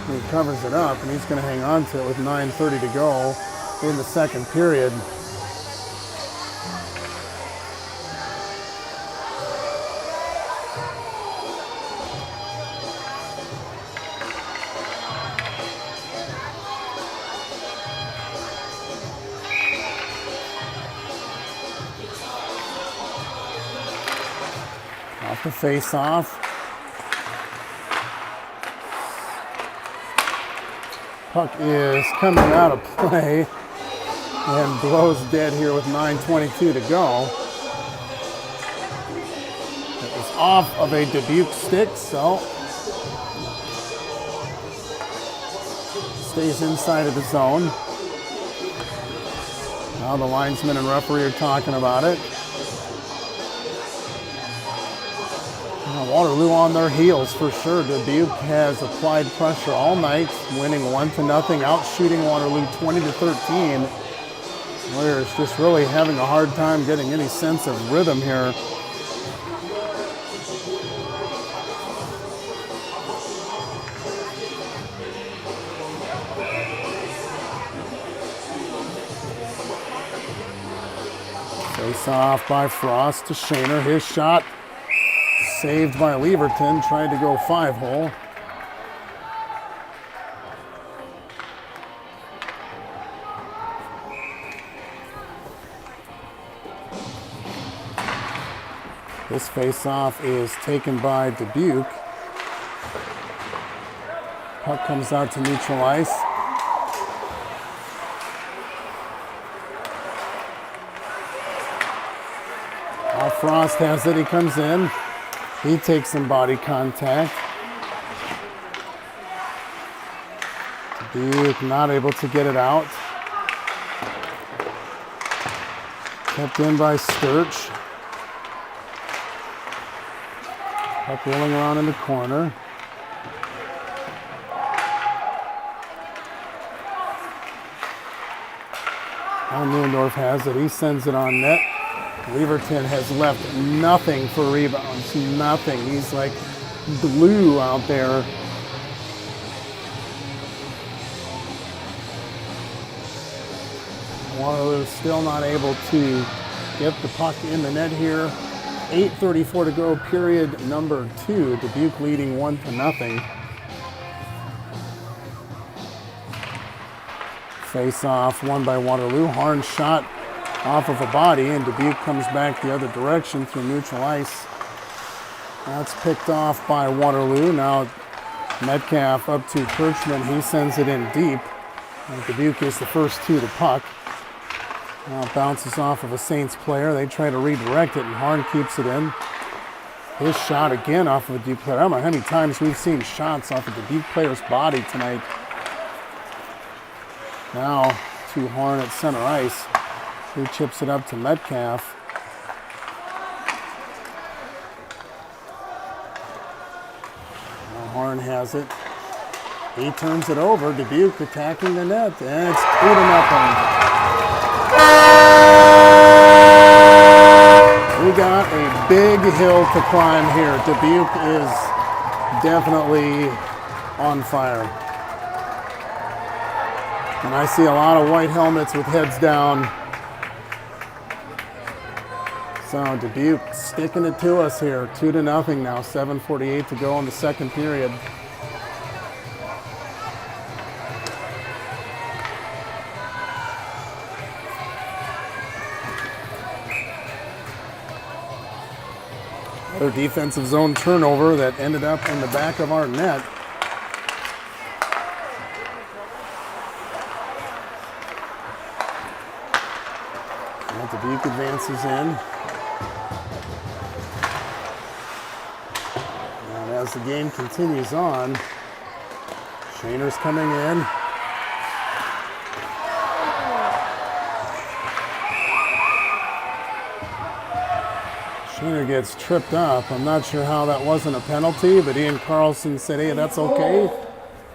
He covers it up, and he's going to hang on to it with 9:30 to go in the second period. Off the face-off. Puck is coming out of play and blows dead here with 9:22 to go. It was off of a Dubuque stick, so stays inside of the zone. Now the linesman and referee are talking about it. Waterloo on their heels for sure. Dubuque has applied pressure all night, winning 1-0, out shooting Waterloo 20-13. Warriors just really having a hard time getting any sense of rhythm here. Face off by Frost to Shaner. His shot saved by Leverton, tried to go 5-hole. This face-off is taken by Dubuque. Puck comes out to neutral ice. Frost has it, he comes in. He takes some body contact. Dubuque not able to get it out. Kept in by Sturch. Puck rolling around in the corner. Now Neuendorf has it. He sends it on net. Leverton has left nothing for rebounds. Nothing. He's like glue out there. Waterloo still not able to get the puck in the net here. 8:34 to go, period number 2. Dubuque leading 1-0. Face off won by Waterloo. Harn's shot off of a body, and Dubuque comes back the other direction through neutral ice. That's picked off by Waterloo. Now Metcalf up to Kirchman. He sends it in deep. And Dubuque is the first to the puck. Now it bounces off of a Saints player. They try to redirect it, and Harn keeps it in. His shot again off of a Dubuque player. I don't know how many times we've seen shots off of the Dubuque player's body tonight. Now to Harn at center ice. He chips it up to Metcalf. Now Harn has it. He turns it over. Dubuque attacking the net, and it's 2-0. We got a big hill to climb here. Dubuque is definitely on fire. And I see a lot of white helmets with heads down. So Dubuque sticking it to us here. 2-0 now, 7:48 to go in the second period. Another defensive zone turnover that ended up in the back of our net. Now Dubuque advances in. And as the game continues on, Shainer's coming in. Shainer gets tripped up. I'm not sure how that wasn't a penalty, but Ian Carlson said, hey, that's okay.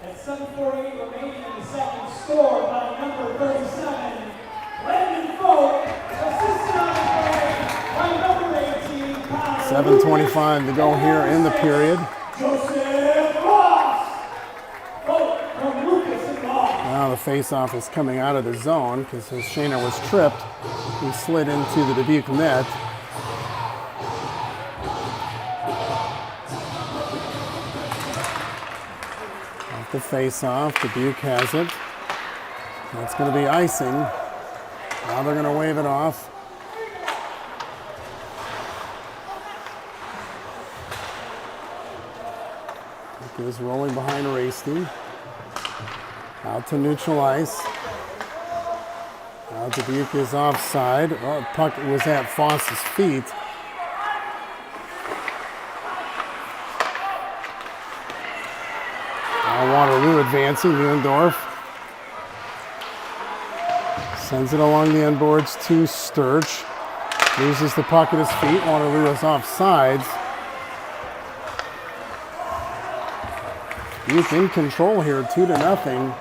At 7:48 remaining in the second, score by number 37, Landon Folk, assisted on the play by number 18, Connor 7:25 to go here in the period. Joseph Ross. Folk from Lucas and Ross. Now the face-off is coming out of the zone because as Shainer was tripped, he slid into the Dubuque net. Off the face-off, Dubuque has it. That's going to be icing. Now they're going to wave it off. Dubuque is rolling behind Raisty. Out to neutral ice. Now Dubuque is offside. Oh, the puck was at Foss's feet. Now Waterloo advancing. Neuendorf sends it along the end boards to Sturch. Loses the puck at his feet. Waterloo is offsides. Dubuque in control here, 2-0.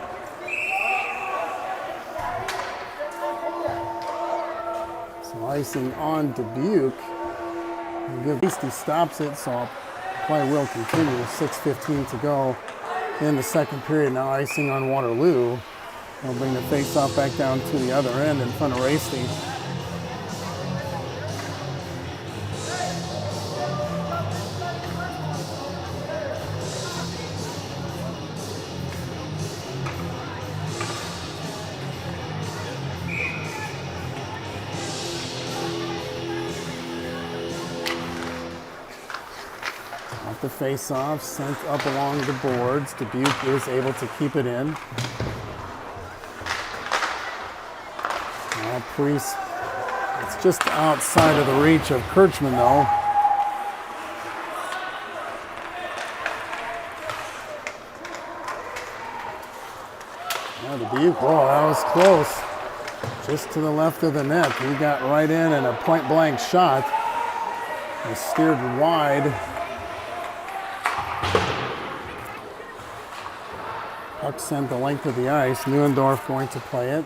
So icing on Dubuque. Waterloo stops it, so play will continue. 6:15 to go in the second period. Now icing on Waterloo. They'll bring the face-off back down to the other end in front of Raisty. The face-off sent up along the boards. Dubuque is able to keep it in. Now Priest, it's just outside of the reach of Kirchman though. Now Dubuque, whoa, that was close. Just to the left of the net. He got right in and a point-blank shot. He steered wide. Puck sent the length of the ice. Neuendorf going to play it.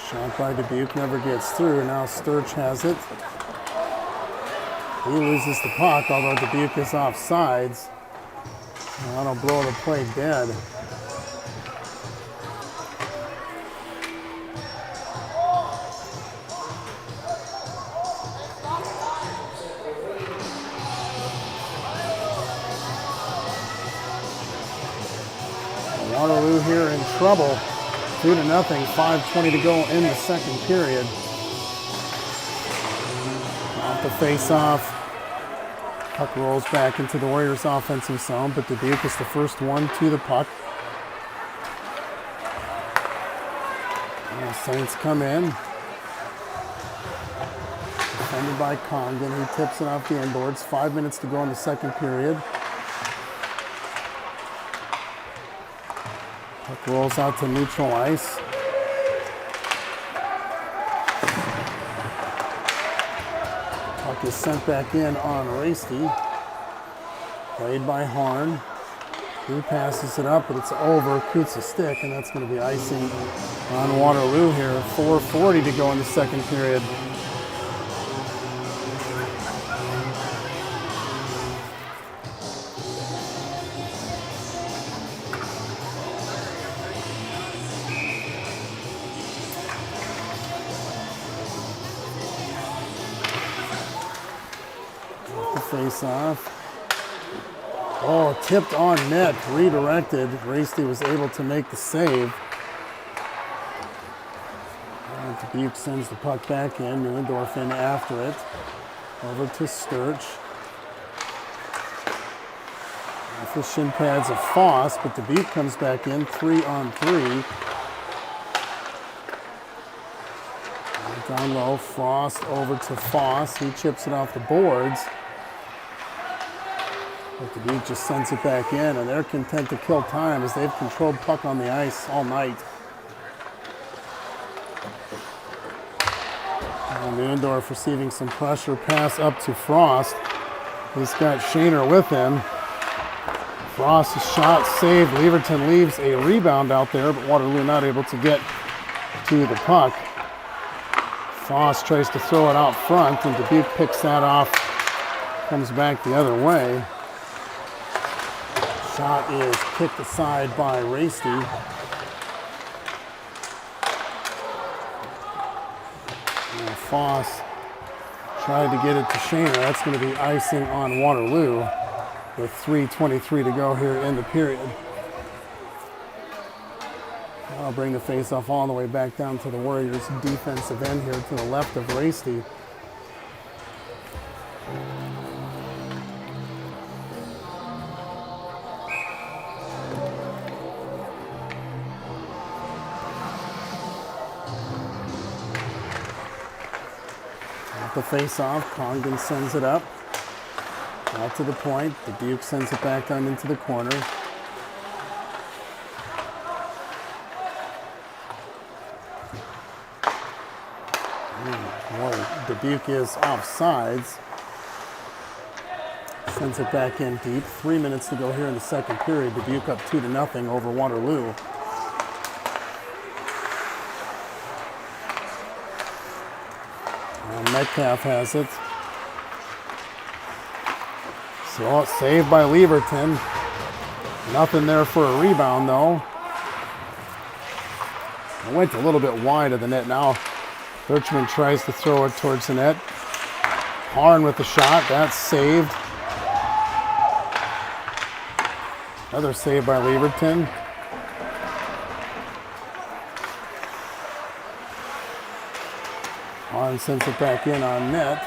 Shot by Dubuque, never gets through. Now Sturch has it. He loses the puck, although Dubuque is offsides. That'll blow the play dead. Waterloo here in trouble. 2-0, 5:20 to go in the second period. Off the face-off. Puck rolls back into the Warriors' offensive zone, but Dubuque is the first one to the puck. Saints come in. Defended by Congdon. He tips it off the inboards. 5 minutes to go in the second period. Puck rolls out to neutral ice. Puck is sent back in on Raisty. Played by Harn. He passes it up, but it's over. Coots a stick, and that's going to be icing on Waterloo here. 4:40 to go in the second period. Face off. Oh, tipped on net, redirected. Raisty was able to make the save. Dubuque sends the puck back in. Neuendorf in after it. Over to Sturch. Off the shin pads of Foss, but Dubuque comes back in 3-on-3. Down low, Frost over to Foss. He chips it off the boards. But Dubuque just sends it back in, and they're content to kill time as they've controlled puck on the ice all night. Nuendorf receiving some pressure, pass up to Frost. He's got Shaner with him. Frost's shot saved. Leverton leaves a rebound out there, but Waterloo not able to get to the puck. Frost tries to throw it out front, and Dubuque picks that off. Comes back the other way. Shot is kicked aside by Racy. Foss tried to get it to Shaner. That's going to be icing on Waterloo with 3:23 to go here in the period. I'll bring the faceoff all the way back down to the Warriors' defensive end here to the left of Racy. The face-off, Congdon sends it up, out to the point. Dubuque sends it back down into the corner. Boy, Dubuque is offsides. Sends it back in deep. 3 minutes to go here in the second period. Dubuque up 2-0 over Waterloo. Metcalf has it. So saved by Leverton. Nothing there for a rebound though. It went a little bit wide of the net now. Birchman tries to throw it towards the net. Harn with the shot. That's saved. Another save by Leverton. Harn sends it back in on net.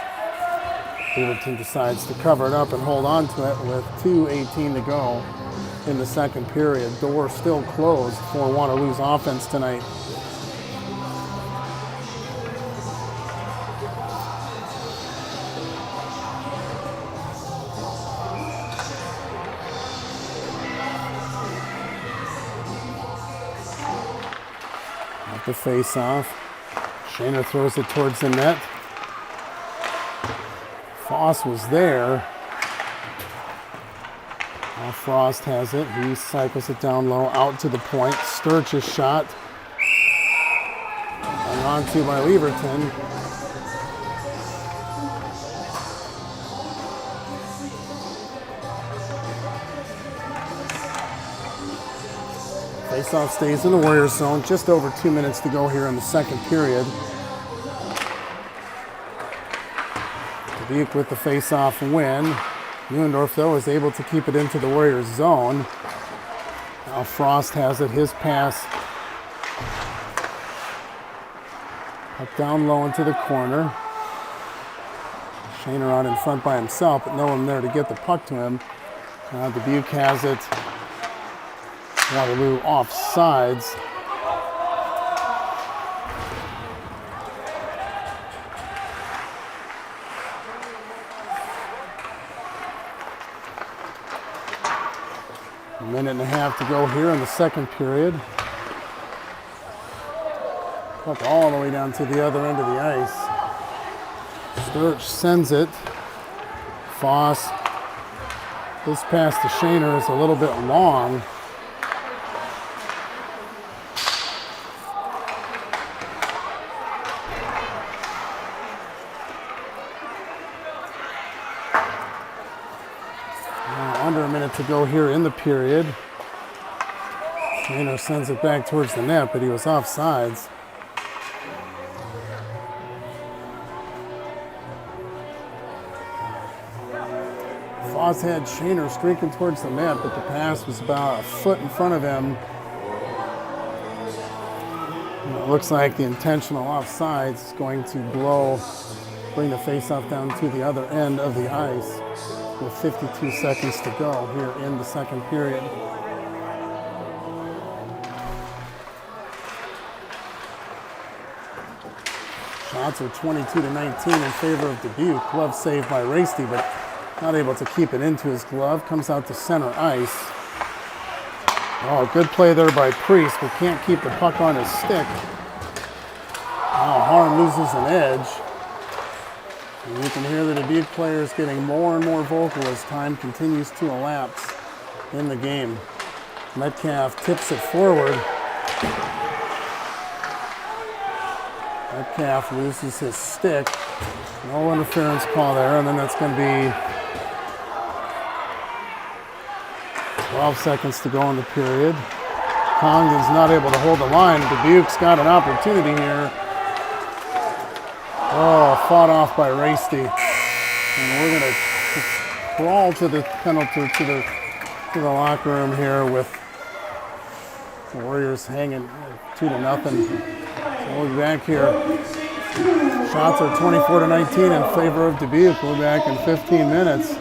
Leverton decides to cover it up and hold on to it with 2:18 to go in the second period. Door still closed for Waterloo's offense tonight. At the face-off. Shaner throws it towards the net. Foss was there. Now Frost has it. He cycles it down low, out to the point. Sturch's shot. And on to by Leverton. Faceoff stays in the Warriors zone. Just over 2 minutes to go here in the second period. Dubuque with the faceoff win. Nuendorf, though, is able to keep it into the Warriors zone. Now Frost has it. His pass up down low into the corner. Shaner out in front by himself, but no one there to get the puck to him. Now Dubuque has it. Waterloo offsides. A minute and a half to go here in the second period. Puck all the way down to the other end of the ice. Sturch sends it. Foss. This pass to Shaner is a little bit long. Under a minute to go here in the period. Shaner sends it back towards the net, but he was offsides. Foss had Shaner streaking towards the net, but the pass was about a foot in front of him. And it looks like the intentional offsides is going to bring the faceoff down to the other end of the ice with 52 seconds to go here in the second period. Shots are 22-19 in favor of Dubuque. Glove saved by Racy, but Not able to keep it into his glove. Comes out to center ice. Oh, good play there by Priest, but can't keep the puck on his stick. Now Harm loses an edge. And you can hear the Dubuque players getting more and more vocal as time continues to elapse in the game. Metcalf tips it forward. Metcalf loses his stick. No interference call there, and then that's going to be 12 seconds to go in the period. Congdon's not able to hold the line. Dubuque's got an opportunity here. Oh, fought off by Raisty. And we're going to crawl to the penalty, to the locker room here with the Warriors hanging 2-0. So we'll be back here. Shots are 24-19 in favor of Dubuque. We'll be back in 15 minutes.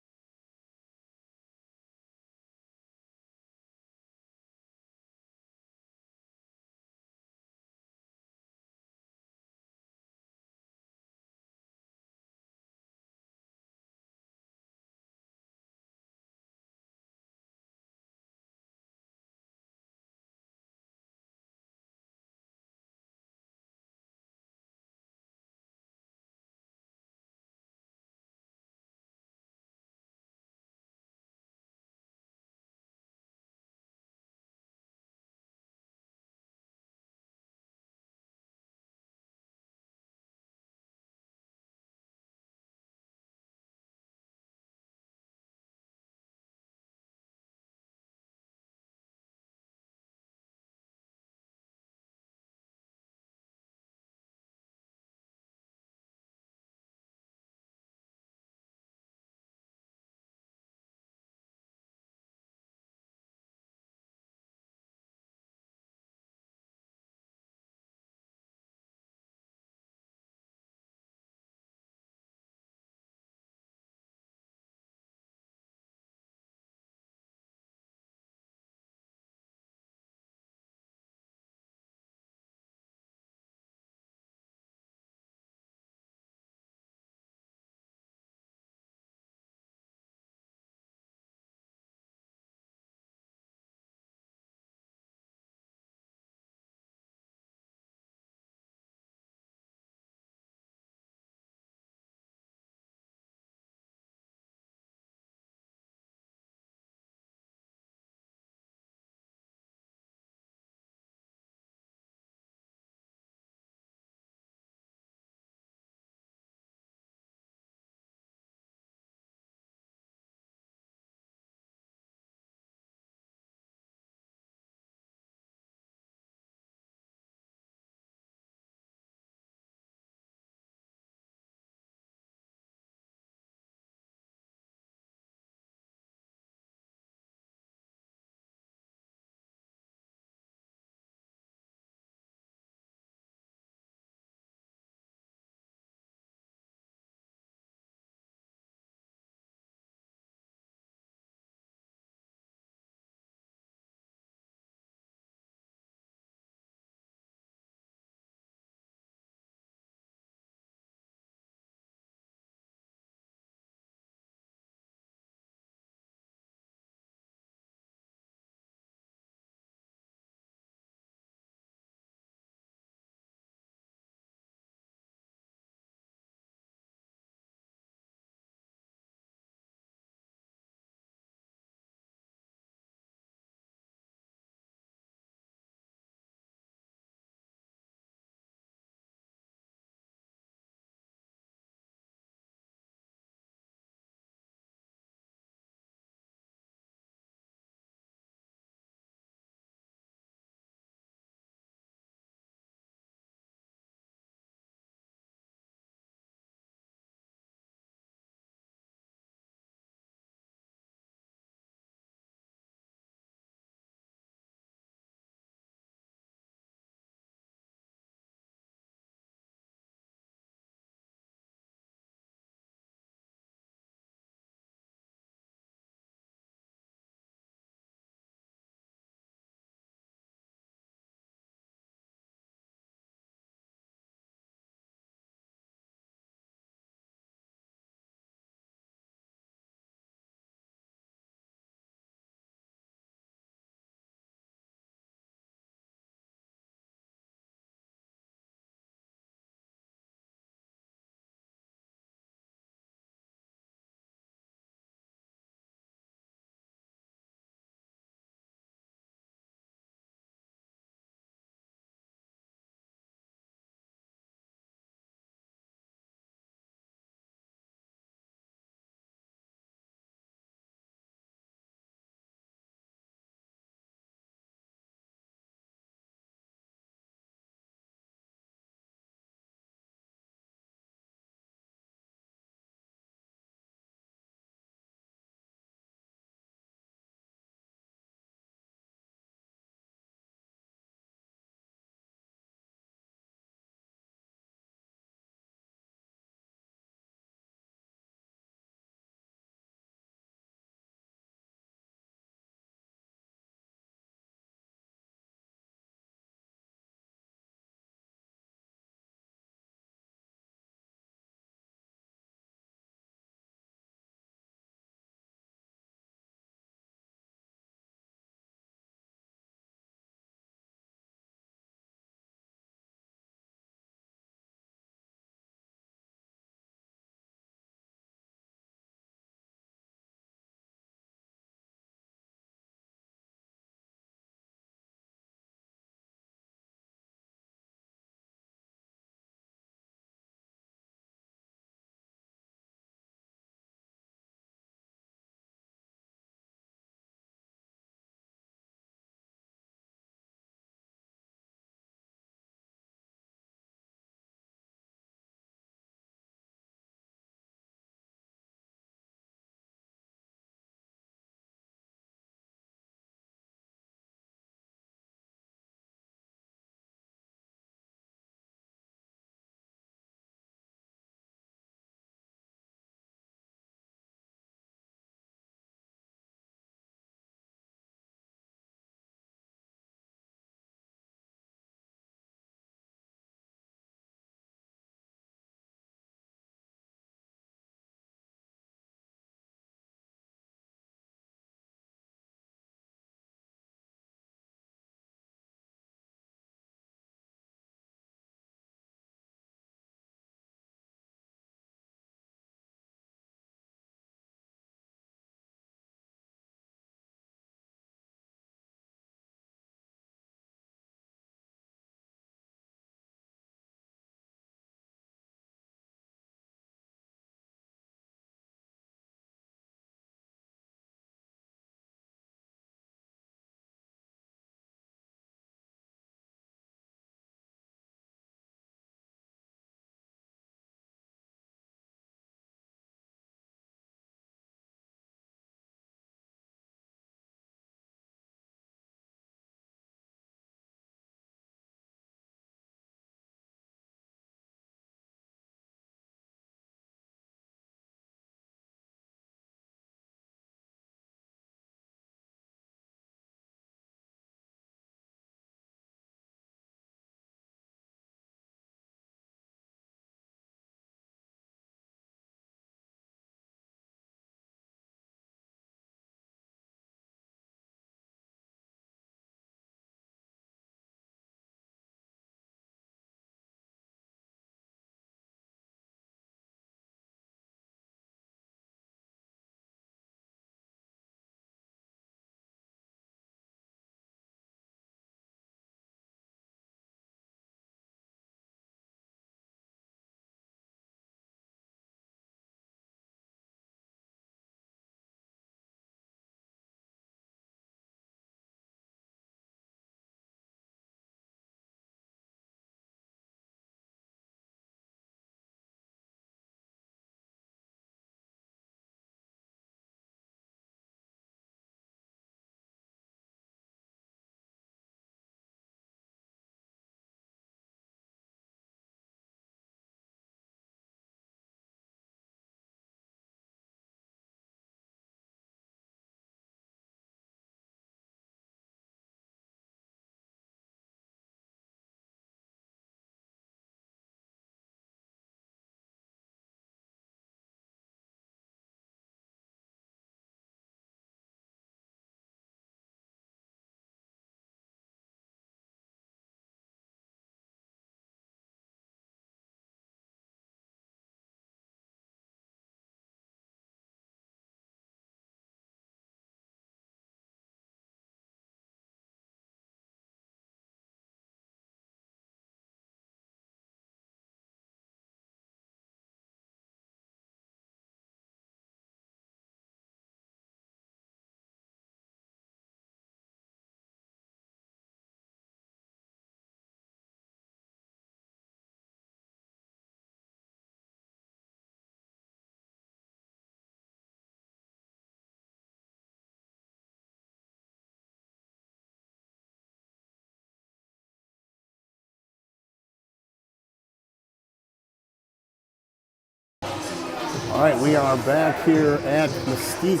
All right, we are back here at Mystique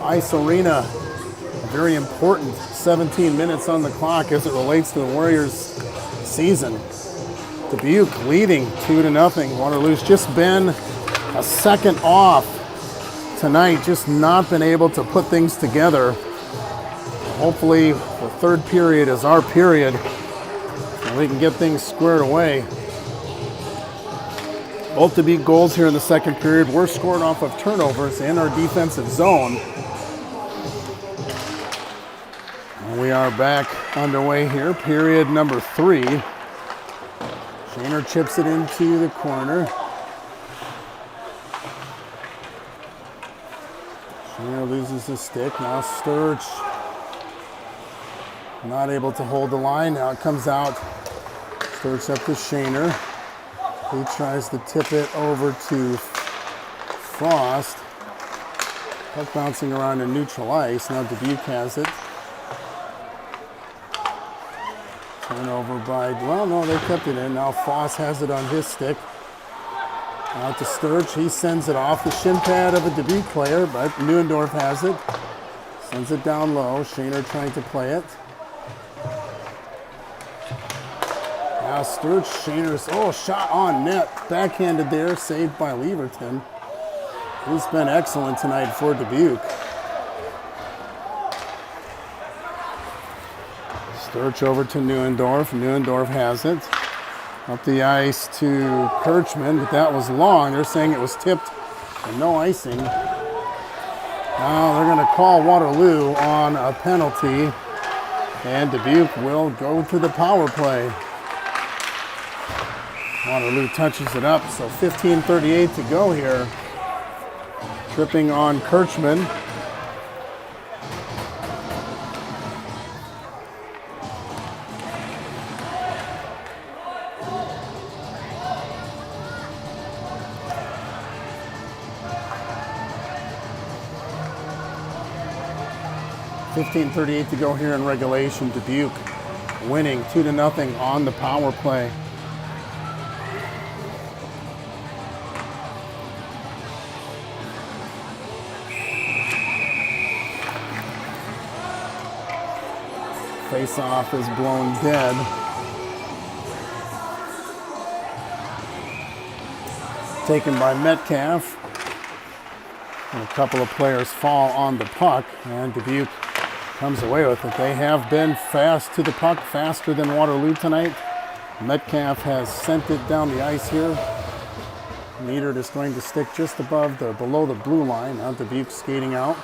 Ice Arena. A very important 17 minutes on the clock as it relates to the Warriors season. Dubuque leading 2-0. Waterloo's just been a second off tonight, just not been able to put things together. Hopefully the third period is our period and we can get things squared away. Both Dubuque goals here in the second period were scored off of turnovers in our defensive zone. And we are back underway here, period number 3. Shaner chips it into the corner. Shaner loses the stick. Now Sturge not able to hold the line. Now it comes out. Sturge up to Shaner. He tries to tip it over to Frost. Puck bouncing around in neutral ice. Now Dubuque has it. Turnover by, well, no, they kept it in. Now Frost has it on his stick. Out to Sturge. He sends it off the shin pad of a Dubuque player, but Neuendorf has it. Sends it down low. Shaner trying to play it. Now Sturge, Shaner's, shot on net. Backhanded there, saved by Leverton. He's been excellent tonight for Dubuque. Sturge over to Neuendorf. Neuendorf has it. Up the ice to Kirchman, but that was long. They're saying it was tipped and no icing. Now they're going to call Waterloo on a penalty, and Dubuque will go to the power play. Waterloo touches it up, so 15:38 to go here. Tripping on Kirchman. .38 to go here in regulation. Dubuque winning 2-0 on the power play. Face-off is blown dead. Taken by Metcalf. And a couple of players fall on the puck, and Dubuque comes away with it. They have been fast to the puck, faster than Waterloo tonight. Metcalf has sent it down the ice here. Niedert is going to stick just below the blue line. Now Dubuque skating out.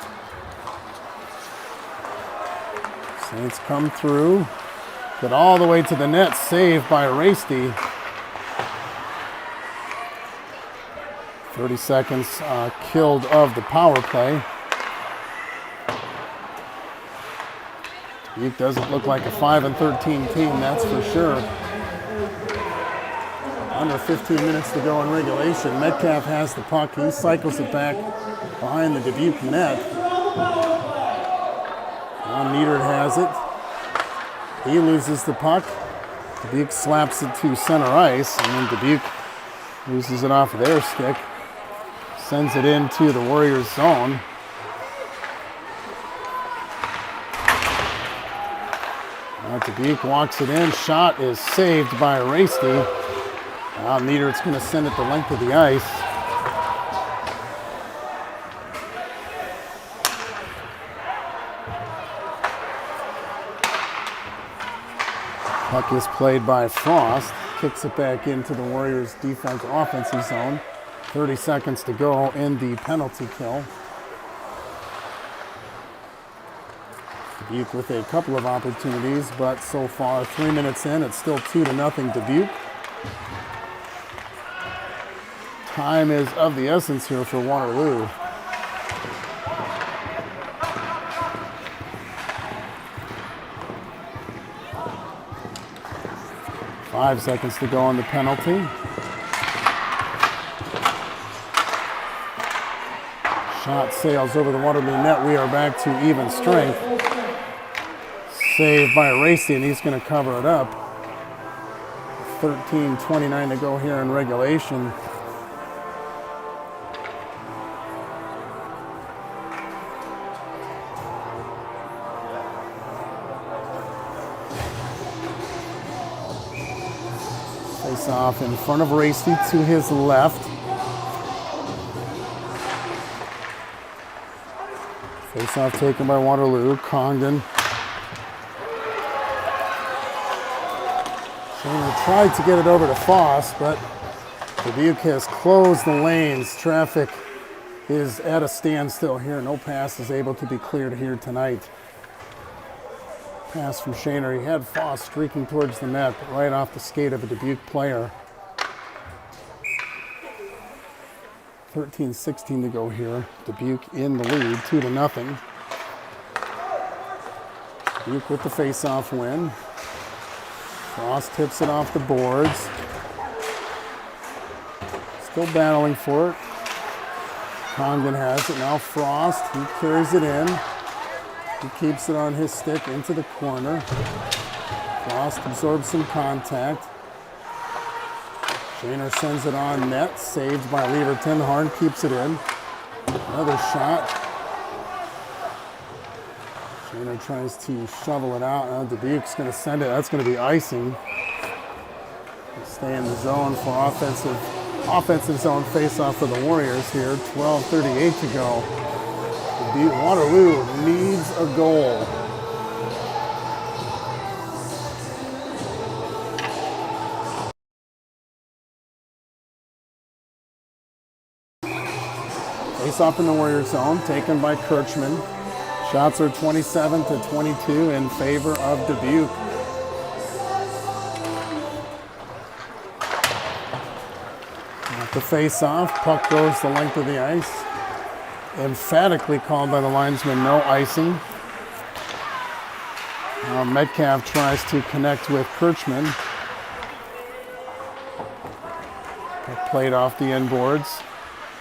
Saints come through, get all the way to the net, saved by Rasty. 30 seconds killed of the power play. Dubuque doesn't look like a 5-13 team, that's for sure. Under 15 minutes to go in regulation. Metcalf has the puck. He cycles it back behind the Dubuque net. Now Niedert has it. He loses the puck. Dubuque slaps it to center ice, and then Dubuque loses it off of their stick. Sends it into the Warriors' zone. Now Dubuque walks it in. Shot is saved by Rasty. Now Niedert's going to send it the length of the ice. Puck is played by Frost. Kicks it back into the Warriors' offensive zone. 30 seconds to go in the penalty kill. Dubuque with a couple of opportunities, but so far 3 minutes in, it's still 2-0 Dubuque. Time is of the essence here for Waterloo. Five seconds to go on the penalty. Shot sails over the Waterloo net. We are back to even strength. Saved by Racy, and he's going to cover it up. 13:29 to go here in regulation. Face off in front of Varsity to his left. Face off taken by Waterloo. Congdon. Shaner tried to get it over to Foss, but Dubuque has closed the lanes. Traffic is at a standstill here. No pass is able to be cleared here tonight. Pass from Shaner. He had Foss streaking towards the net, but right off the skate of a Dubuque player. 13-16 to go here. Dubuque in the lead, 2-0. Dubuque with the face-off win. Frost tips it off the boards. Still battling for it. Congdon has it. Now Frost, he carries it in. He keeps it on his stick into the corner. Frost absorbs some contact. Shaner sends it on net. Saved by Leverton. Harn keeps it in. Another shot. Shaner tries to shovel it out. Now Dubuque's going to send it. That's going to be icing. Stay in the zone for offensive zone face-off for the Warriors here. 12:38 to go. Waterloo needs a goal. Face-off in the Warriors zone, taken by Kirchman. Shots are 27-22 in favor of Dubuque. At the face-off, puck goes the length of the ice. Emphatically called by the linesman, no icing. Now Metcalf tries to connect with Kirchman. Played off the end boards.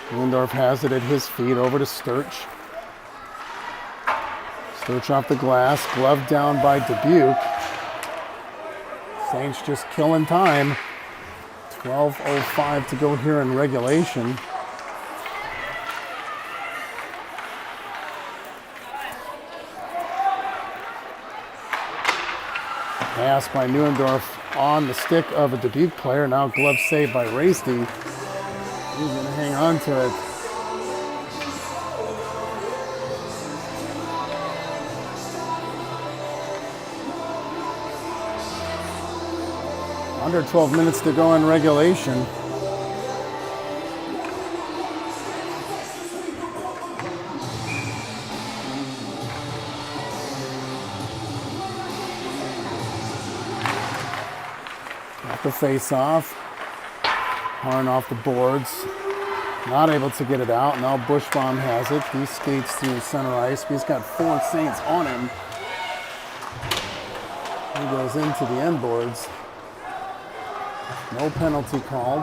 Lindorf has it at his feet, over to Sturch. Sturch off the glass, glove down by Dubuque. Saints just killing time. 12:05 to go here in regulation. Pass by Neuendorf on the stick of a Dubuque player. Now glove saved by Varsity. He's going to hang on to it. Under 12 minutes to go in regulation. The face-off. Harn off the boards. Not able to get it out. Now Bushbaum has it. He skates through center ice. He's got 4 Saints on him. He goes into the end boards. No penalty called.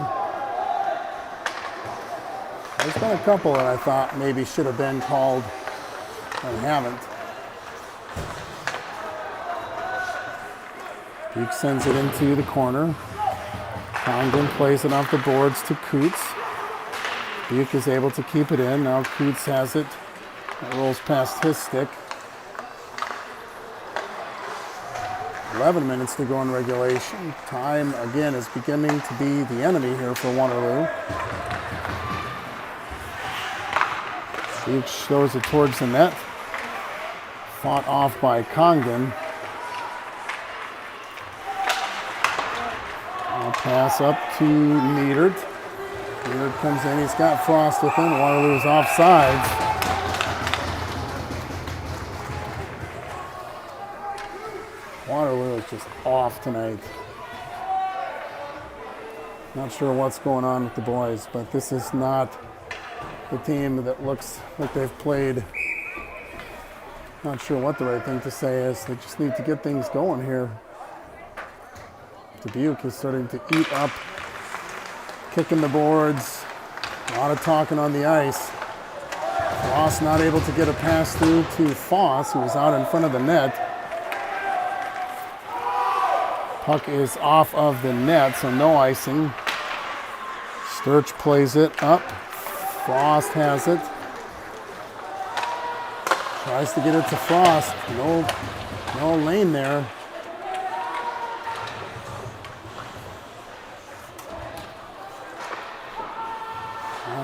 There's been a couple that I thought maybe should have been called and haven't. Duke sends it into the corner. Congdon plays it off the boards to Coots. Duke is able to keep it in. Now Coots has it. It rolls past his stick. 11 minutes to go in regulation. Time, again, is beginning to be the enemy here for Waterloo. Duke throws it towards the net. Fought off by Congdon. Pass up to Niedert. Niedert comes in. He's got Frost with him. Waterloo's offsides. Waterloo is just off tonight. Not sure what's going on with the boys, but this is not the team that looks like they've played. Not sure what the right thing to say is. They just need to get things going here. Dubuque is starting to eat up, kicking the boards, a lot of talking on the ice. Frost not able to get a pass through to Foss, who was out in front of the net. Puck is off of the net, so no icing. Sturch plays it up. Frost has it. Tries to get it to Frost. No lane there.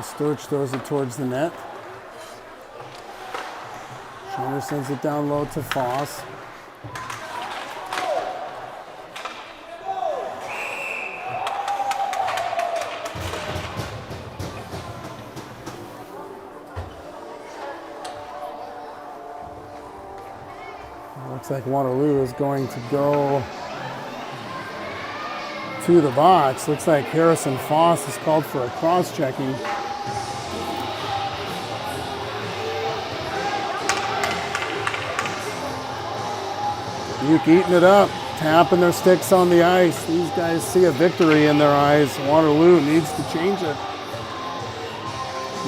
Sturch throws it towards the net. Schoner sends it down low to Foss. Looks like Waterloo is going to go to the box. Looks like Harrison Foss is called for a cross-checking. Dubuque eating it up, tapping their sticks on the ice. These guys see a victory in their eyes. Waterloo needs to change it.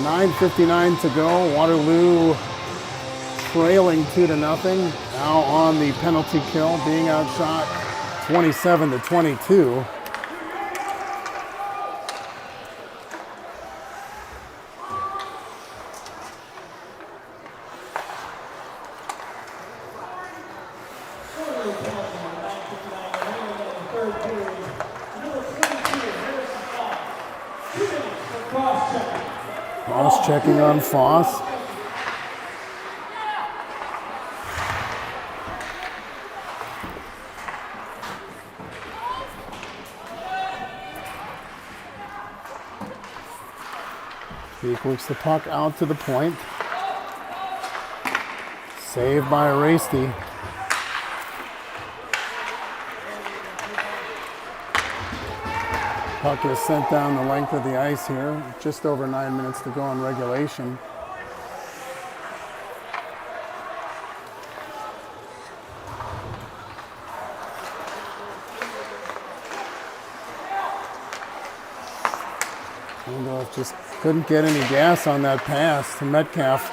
9:59 to go. Waterloo trailing 2-0. Now on the penalty kill, being outshot 27-22. Cross-checking on Foss. He works the puck out to the point. Saved by Warsity. Puck is sent down the length of the ice here. Just over 9 minutes to go in regulation. Just couldn't get any gas on that pass to Metcalf.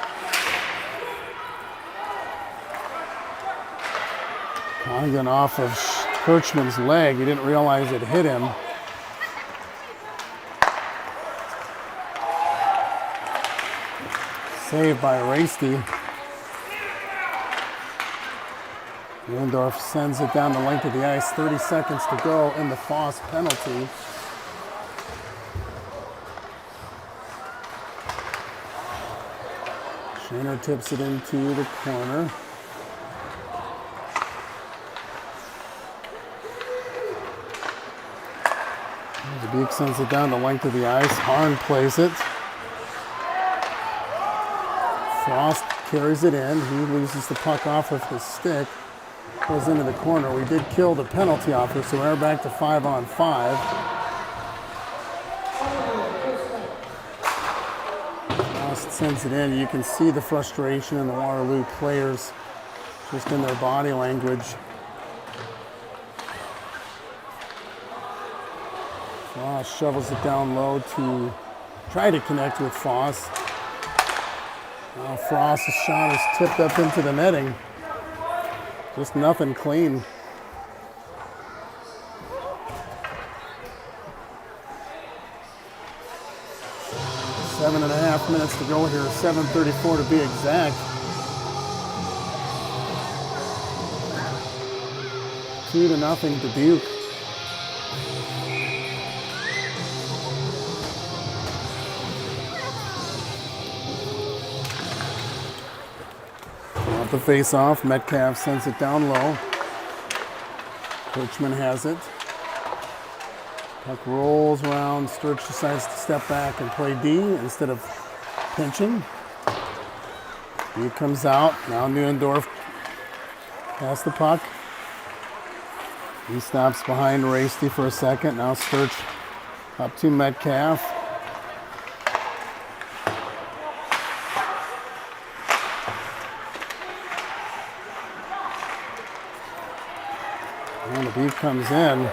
Condon off of Kirchman's leg. He didn't realize it hit him. Saved by Warsity. Lindorf sends it down the length of the ice. 30 seconds to go in the Foss penalty. Schoner tips it into the corner. Dubuque sends it down the length of the ice. Harn plays it. Frost carries it in. He loses the puck off of his stick. Goes into the corner. We did kill the penalty offer, so we're back to 5-on-5. Sends it in. You can see the frustration in the Waterloo players just in their body language. Foss shovels it down low to try to connect with Foss. Now Frost's shot is tipped up into the netting. Just nothing clean. 7.5 minutes to go here, 7:34 to be exact. 2-0 Dubuque. Off the face-off, Metcalf sends it down low. Kirchman has it. Puck rolls around. Sturch decides to step back and play D instead of pinching. He comes out. Now Neuendorf has the puck. He stops behind Warsity for a second. Now Sturch up to Metcalf. And the beat comes in.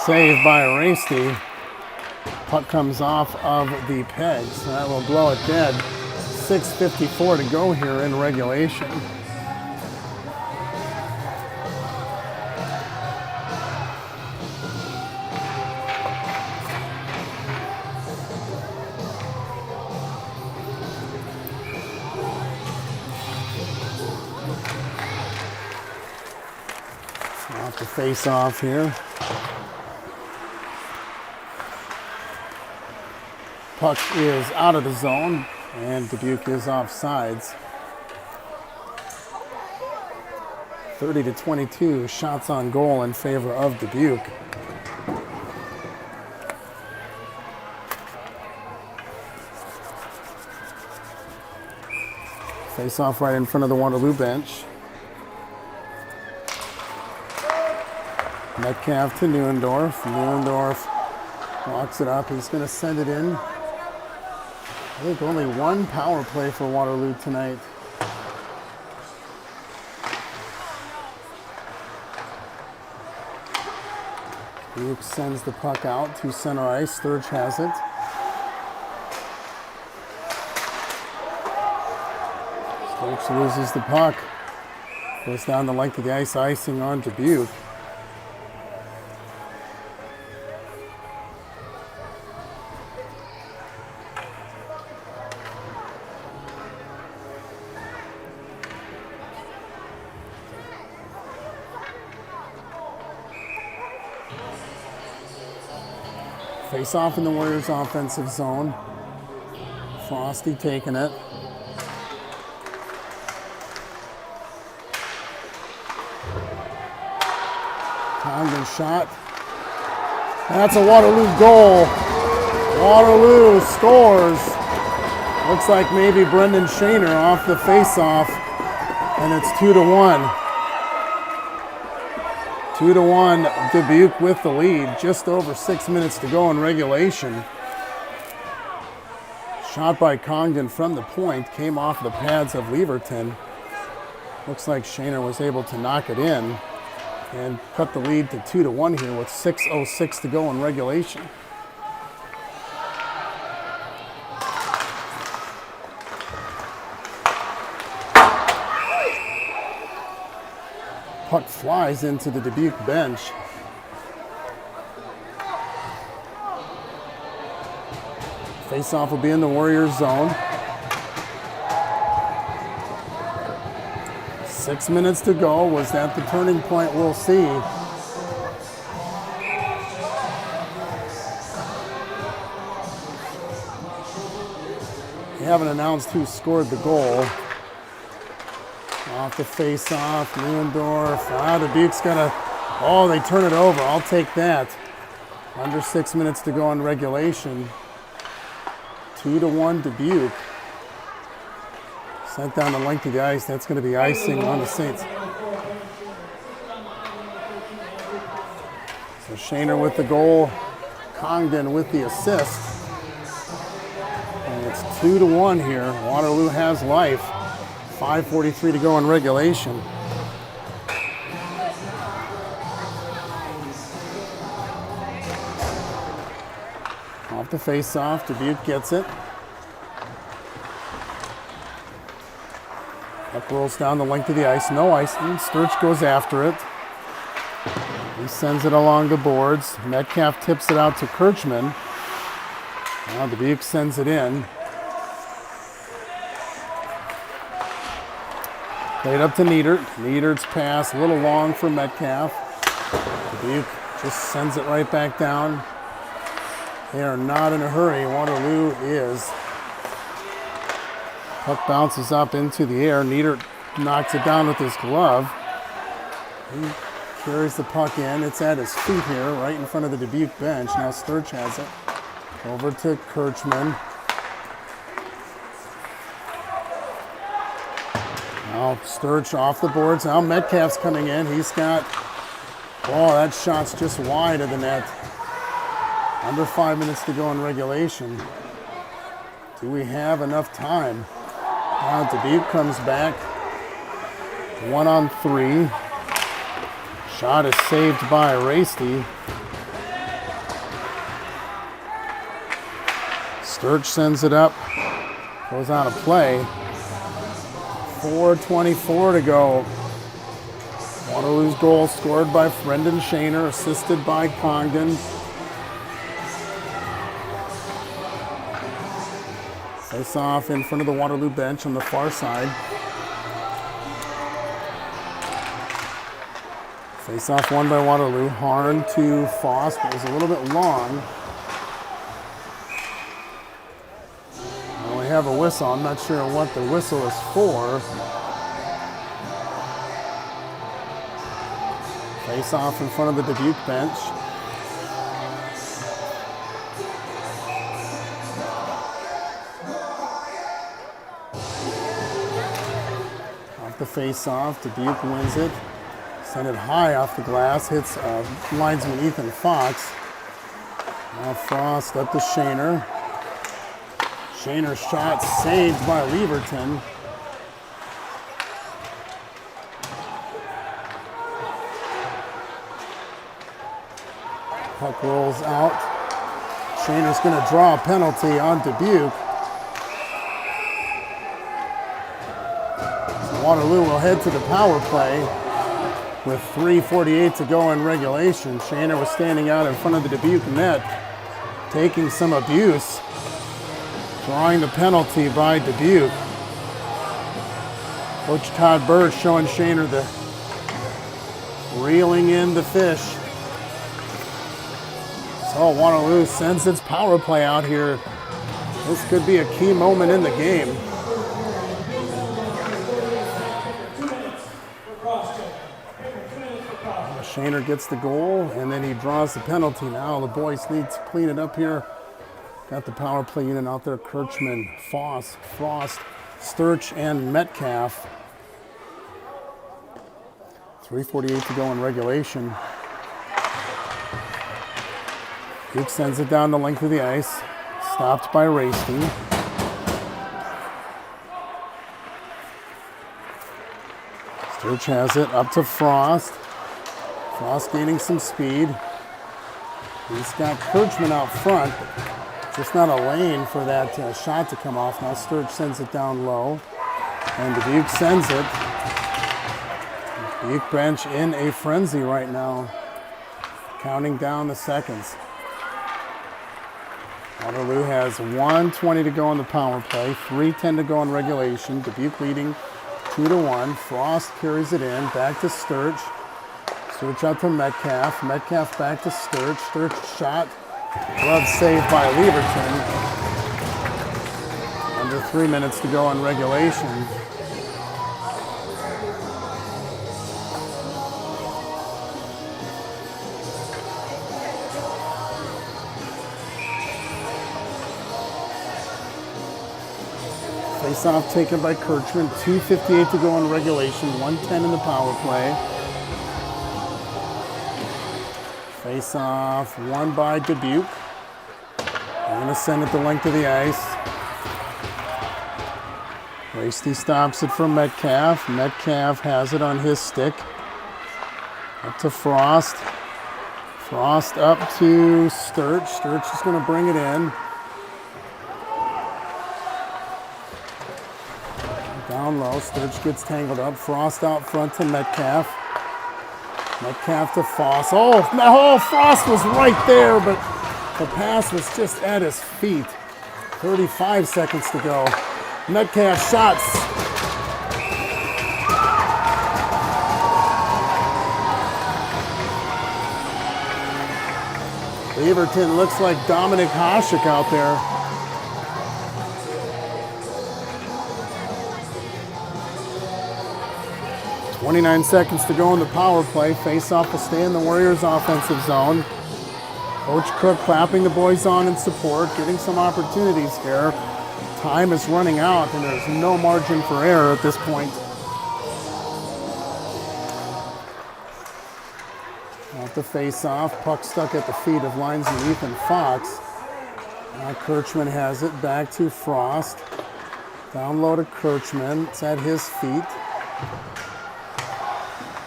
Saved by Warsity. Puck comes off of the pegs. That will blow it dead. 6:54 to go here in regulation. Off the face off here. Puck is out of the zone, and Dubuque is offsides. 30-22, shots on goal in favor of Dubuque. Face off right in front of the Waterloo bench. Metcalf to Neuendorf. Neuendorf walks it up. He's going to send it in. I think only one power play for Waterloo tonight. Dubuque sends the puck out to center ice. Sturge has it. Sturge loses the puck. Goes down the length of the ice, icing on Dubuque. Face off in the Warriors' offensive zone. Frosty taking it. Condon shot. That's a Waterloo goal. Waterloo scores. Looks like maybe Brendan Shaner off the face-off, and it's 2-1. 2-1, Dubuque with the lead. Just over 6 minutes to go in regulation. Shot by Congdon from the point, came off the pads of Leverton. Looks like Shaner was able to knock it in and cut the lead to 2-1 here with 6:06 to go in regulation. Puck flies into the Dubuque bench. Face-off will be in the Warriors zone. 6 minutes to go. Was that the turning point? We'll see. They haven't announced who scored the goal. Off the face-off, Neuendorf. Dubuque's gonna, they turn it over. I'll take that. Under 6 minutes to go in regulation. 2-1 Dubuque. Sent down the length of the ice. That's going to be icing on the Saints. So Shaner with the goal. Congdon with the assist. And it's 2-1 here. Waterloo has life. 5:43 to go in regulation. Off the face-off, Dubuque gets it. Puck rolls down the length of the ice, no icing. Sturge goes after it. He sends it along the boards. Metcalf tips it out to Kirchman. Now Dubuque sends it in. Played up to Niedert. Niedert's pass a little long for Metcalf. Dubuque just sends it right back down. They are not in a hurry. Waterloo is. Puck bounces up into the air. Niedert knocks it down with his glove. He carries the puck in. It's at his feet here, right in front of the Dubuque bench. Now Sturge has it. Over to Kirchman. Now Sturge off the boards. Now Metcalf's coming in. He's got, that shot's just wide of the net. Under 5 minutes to go in regulation. Do we have enough time? Now Dubuque comes back. 1-on-3. Shot is saved by Rasty. Sturge sends it up. Goes out of play. 4:24 to go. Waterloo's goal scored by Brendan Shaner, assisted by Congdon. Face off in front of the Waterloo bench on the far side. Face off won by Waterloo. Harn to Foss, but it was a little bit long. We have a whistle. I'm not sure what the whistle is for. Face off in front of the Dubuque bench. Off the face off, Dubuque wins it. Sent it high off the glass, hits linesman Ethan Fox. Now Frost up to Shaner. Shaner's shot saved by Leverton. Puck rolls out. Shaner's going to draw a penalty on Dubuque. So Waterloo will head to the power play with 3:48 to go in regulation. Shaner was standing out in front of the Dubuque net, taking some abuse, drawing the penalty by Dubuque. Coach Todd Bird showing Shaner the reeling in the fish. So Waterloo sends its power play out here. This could be a key moment in the game. 2 minutes for cross-check. 2 minutes for cross-check. Shaner gets the goal, and then he draws the penalty. Now the boys need to clean it up here. Got the power play unit out there. Kirchman, Foss, Frost, Sturch, and Metcalf. 3:48 to go in regulation. Duke sends it down the length of the ice. Stopped by Racy. Sturch has it up to Frost. Frost gaining some speed. He's got Kirchman out front. Just not a lane for that shot to come off. Now Sturch sends it down low. And Dubuque sends it. Dubuque bench in a frenzy right now. Counting down the seconds. Waterloo has 1:20 to go on the power play, 3:10 to go in regulation. Dubuque leading 2-1. Frost carries it in, back to Sturch. Sturch out to Metcalf. Metcalf back to Sturch. Sturch shot. Glove saved by Leverton. Under 3 minutes to go in regulation. Face-off taken by Kirchman. 2:58 to go in regulation. 1:10 in the power play. Face-off won by Dubuque. They're going to send it the length of the ice. Racy stops it from Metcalf. Metcalf has it on his stick. Up to Frost. Frost up to Sturch. Sturch is going to bring it in. Down low, Sturch gets tangled up. Frost out front to Metcalf. Metcalf to Foss. Oh, Frost was right there, but the pass was just at his feet. 35 seconds to go. Metcalf shots. Leverton looks like Dominic Hasek out there. .29 seconds to go in the power play. Face-off will stay in the Warriors' offensive zone. Coach Cook clapping the boys on in support, getting some opportunities here. Time is running out, and there's no margin for error at this point. Off the face-off, puck stuck at the feet of linesman Ethan Fox. Now Kirchman has it back to Frost. Down low to Kirchman. It's at his feet.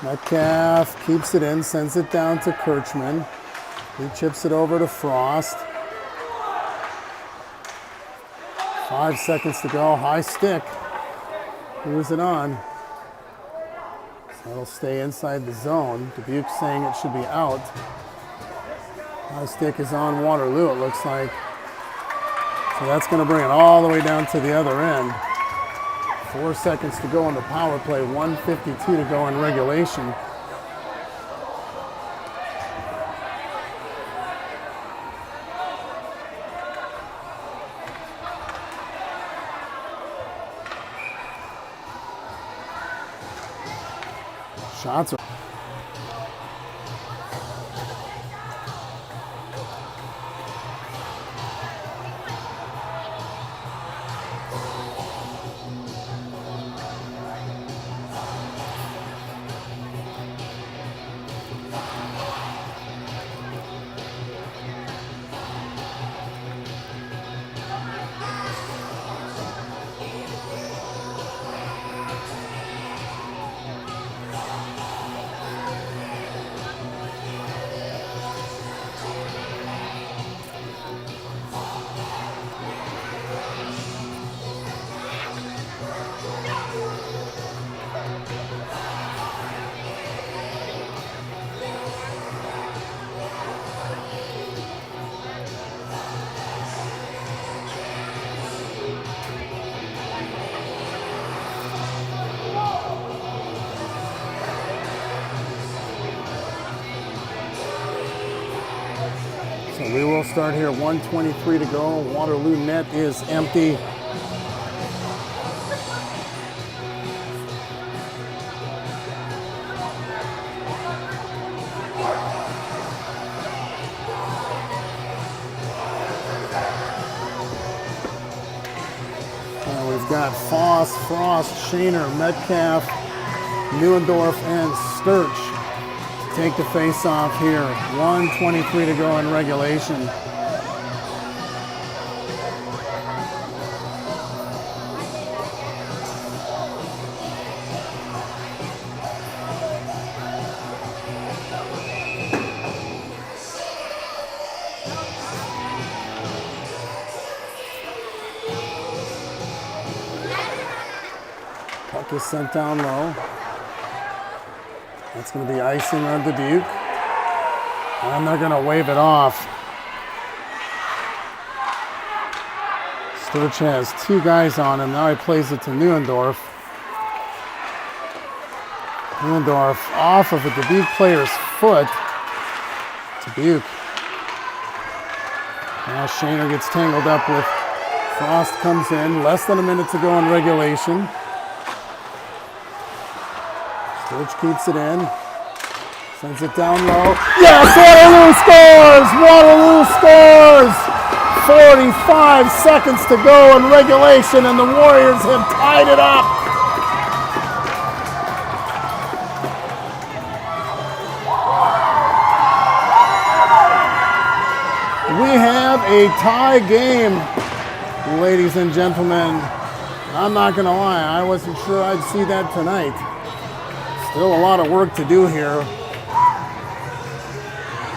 Metcalf keeps it in, sends it down to Kirchman. He chips it over to Frost. 5 seconds to go. High stick. Who's it on? So it'll stay inside the zone. Dubuque saying it should be out. High stick is on Waterloo, it looks like. So that's going to bring it all the way down to the other end. 4 seconds to go on the power play, 1:52 to go in regulation. Shots are. So we will start here. 1:23 to go. Waterloo net is empty. And we've got Foss, Frost, Shaner, Metcalf, Neuendorf, and Sturch to take the face off here. 1:23 to go in regulation. Puck is sent down low. That's going to be icing on Dubuque. And they're going to wave it off. Sturch has two guys on him. Now he plays it to Neuendorf. Neuendorf off of a Dubuque player's foot. Dubuque. Now Shaner gets tangled up with Frost, comes in. Less than a minute to go in regulation. Sturch keeps it in. Sends it down low. Yes, Waterloo scores! Waterloo scores! 45 seconds to go in regulation, and the Warriors have tied it up. We have a tie game, ladies and gentlemen. I'm not going to lie, I wasn't sure I'd see that tonight. Still a lot of work to do here.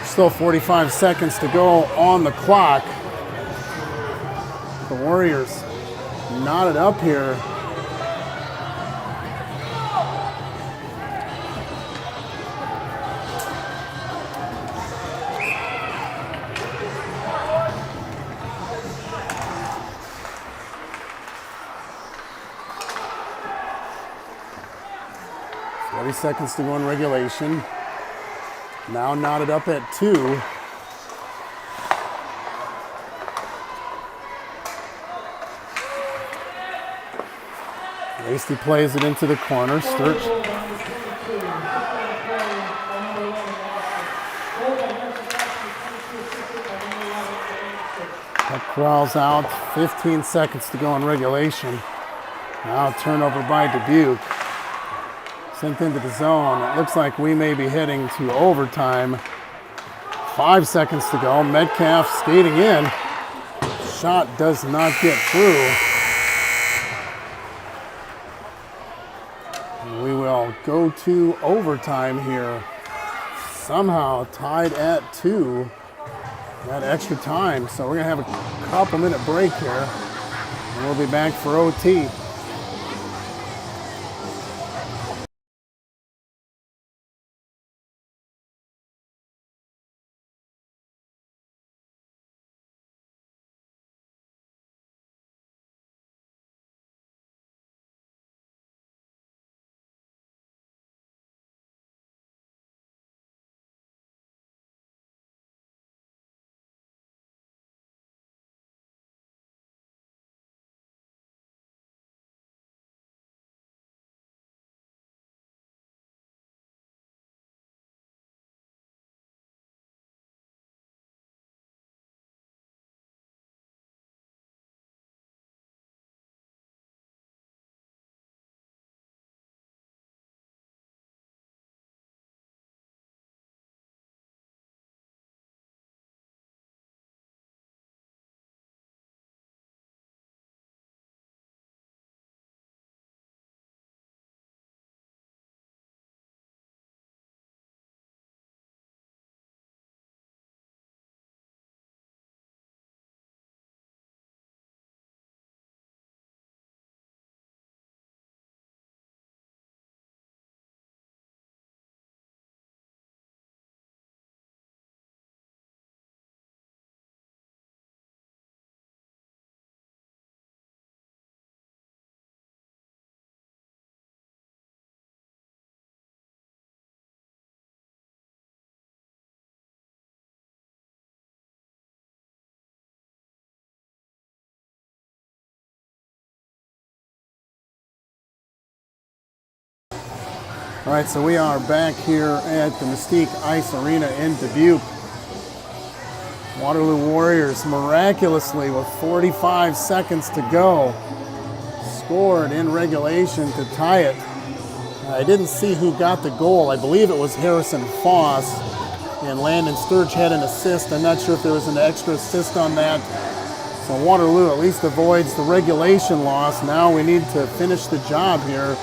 Still 45 seconds to go on the clock. The Warriors knotted up here. Seconds to go in regulation. Now knotted up at 2. Hasty plays it into the corner. Sturch. Puck crawls out. 15 seconds to go in regulation. Now turnover by Dubuque. Sent into the zone. It looks like we may be heading to overtime. 5 seconds to go. Metcalf skating in. Shot does not get through. We will go to overtime here. Somehow tied at 2. That extra time. So we're going to have a couple minute break here. And we'll be back for OT. All right, so we are back here at the Mystique Ice Arena in Dubuque. Waterloo Warriors miraculously with 45 seconds to go scored in regulation to tie it. I didn't see who got the goal. I believe it was Harrison Foss, and Landon Sturge had an assist. I'm not sure if there was an extra assist on that. So Waterloo at least avoids the regulation loss. Now we need to finish the job here.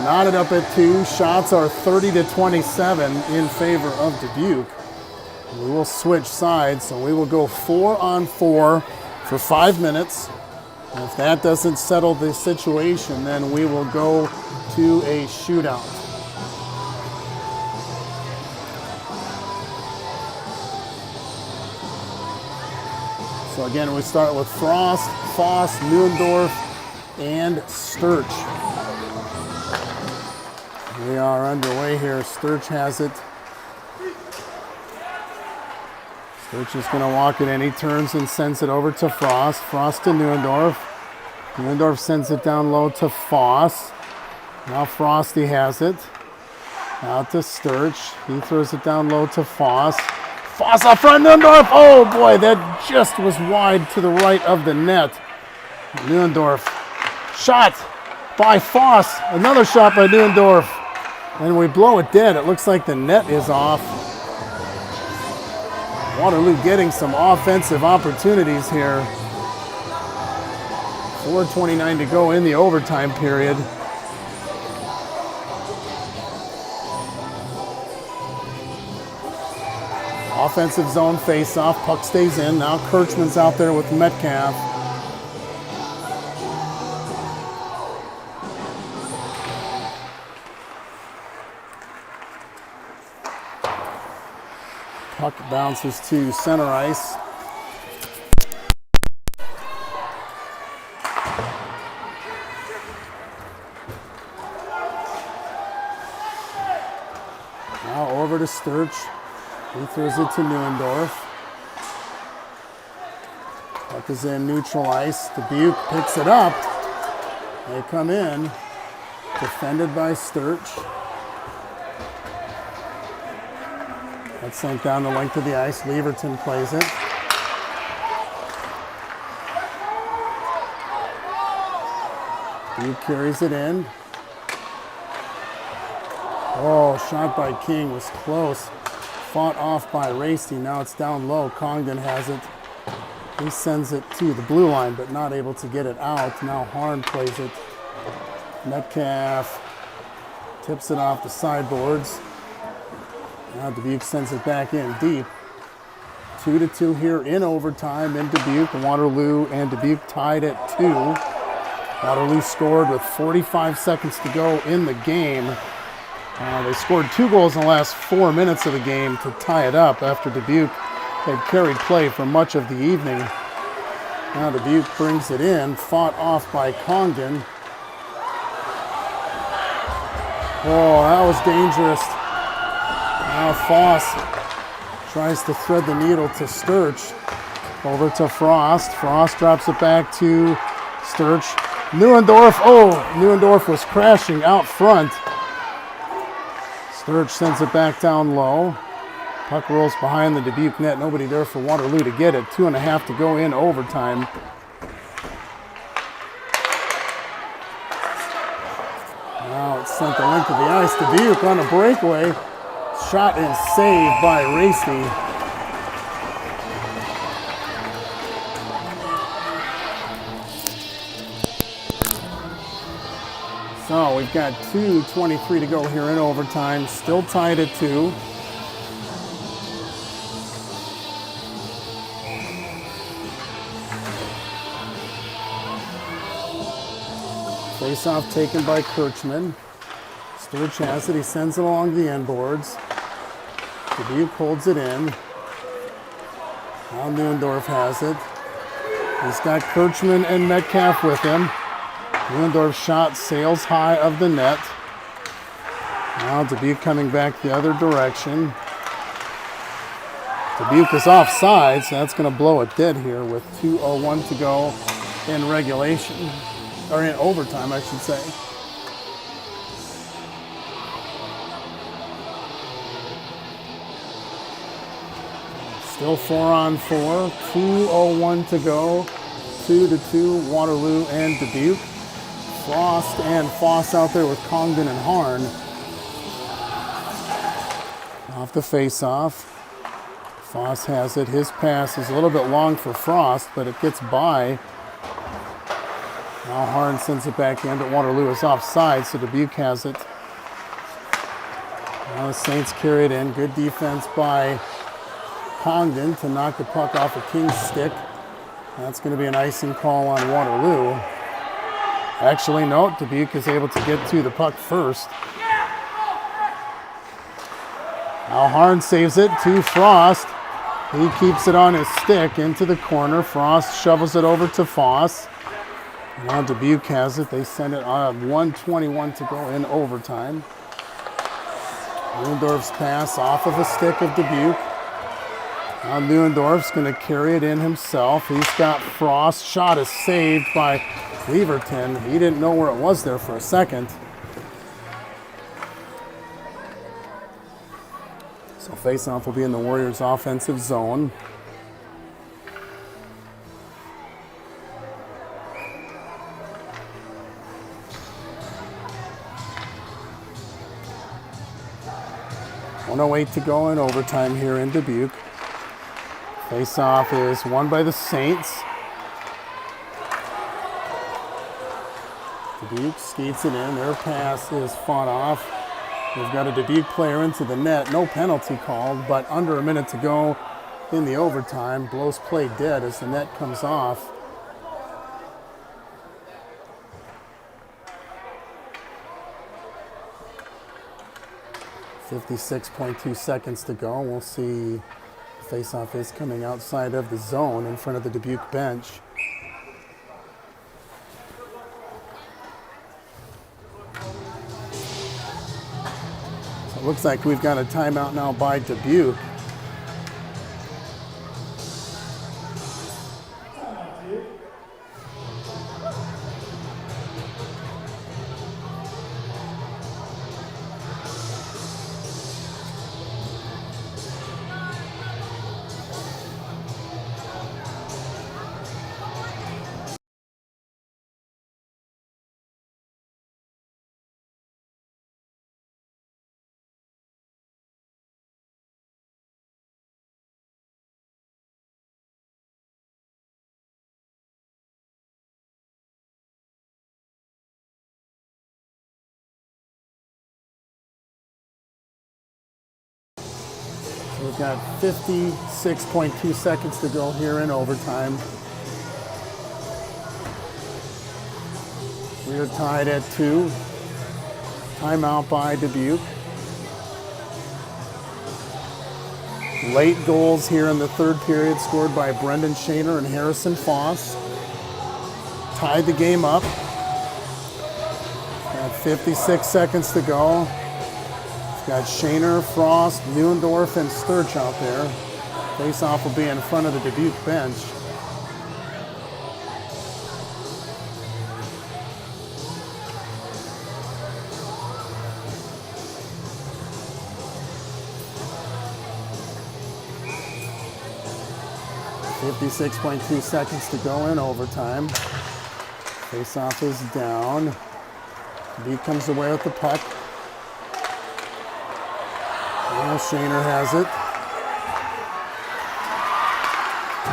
Knotted up at 2. Shots are 30-27 in favor of Dubuque. We will switch sides, so we will go 4-on-4 for 5 minutes. And if that doesn't settle the situation, then we will go to a shootout. So again, we start with Frost, Foss, Neuendorf, and Sturch. We are underway here. Sturch has it. Sturch is going to walk it in. He turns and sends it over to Frost. Frost to Neuendorf. Neuendorf sends it down low to Foss. Now Frosty has it. Out to Sturch. He throws it down low to Foss. Foss up front, Neuendorf. Oh boy, that just was wide to the right of the net. Neuendorf. Shot by Foss. Another shot by Neuendorf. And we blow it dead. It looks like the net is off. Waterloo getting some offensive opportunities here. 4:29 to go in the overtime period. Offensive zone face-off. Puck stays in. Now Kirchman's out there with Metcalf. Puck bounces to center ice. Now over to Sturch. He throws it to Neuendorf. Puck is in neutral ice. Dubuque picks it up. They come in. Defended by Sturch. That's sent down the length of the ice. Leverton plays it. Dubuque carries it in. Oh, shot by King was close. Fought off by Racy. Now it's down low. Congdon has it. He sends it to the blue line, but not able to get it out. Now Harn plays it. Metcalf tips it off the sideboards. Now Dubuque sends it back in deep. 2-2 here in overtime in Dubuque. Waterloo and Dubuque tied at 2. Waterloo scored with 45 seconds to go in the game. They scored 2 goals in the last 4 minutes of the game to tie it up after Dubuque had carried play for much of the evening. Now Dubuque brings it in, fought off by Congdon. Oh, that was dangerous. Now Foss tries to thread the needle to Sturch. Over to Frost. Frost drops it back to Sturch. Neuendorf. Oh, Neuendorf was crashing out front. Sturch sends it back down low. Puck rolls behind the Dubuque net. Nobody there for Waterloo to get it. 2.5 to go in overtime. Now it's sent the length of the ice. Dubuque on a breakaway. Shot and saved by Racy. So we've got 2:23 to go here in overtime. Still tied at 2. Face-off taken by Kirchman. Sturch has it. He sends it along the end boards. Dubuque holds it in. Now Neuendorf has it. He's got Kirchman and Metcalf with him. Neuendorf's shot sails high of the net. Now Dubuque coming back the other direction. Dubuque is offside, so that's going to blow it dead here with 2:01 to go in regulation. Or in overtime, I should say. Still 4-on-4, 2:01 to go. 2-2, Waterloo and Dubuque. Frost and Foss out there with Congdon and Harn. Off the face-off. Foss has it. His pass is a little bit long for Frost, but it gets by. Now Harn sends it back in, but Waterloo is offside, so Dubuque has it. Now the Saints carry it in. Good defense by Congdon to knock the puck off of King's stick. That's going to be an icing call on Waterloo. Actually, no, Dubuque is able to get to the puck first. Now Harn saves it to Frost. He keeps it on his stick into the corner. Frost shovels it over to Foss. Now Dubuque has it. They send it on 1:21 to go in overtime. Neuendorf's pass off of the stick of Dubuque. Now Neuendorf's going to carry it in himself. He's got Frost. Shot is saved by Leverton. He didn't know where it was there for a second. So face-off will be in the Warriors' offensive zone. .108 to go in overtime here in Dubuque. Face-off is won by the Saints. Dubuque skates it in. Their pass is fought off. We've got a Dubuque player into the net. No penalty called, but under a minute to go in the overtime. Blows play dead as the net comes off. .56 seconds to go. We'll see. Face-off is coming outside of the zone in front of the Dubuque bench. So it looks like we've got a timeout now by Dubuque. We've got 56.2 seconds to go here in overtime. We are tied at 2. Timeout by Dubuque. Late goals here in the third period scored by Brendan Shaner and Harrison Foss. Tied the game up. Got 56 seconds to go. Got Shaner, Frost, Neuendorf, and Sturch out there. Face-off will be in front of the Dubuque bench. .56 seconds to go in overtime. Face-off is down. Dubuque comes away with the puck. Now Shaner has it.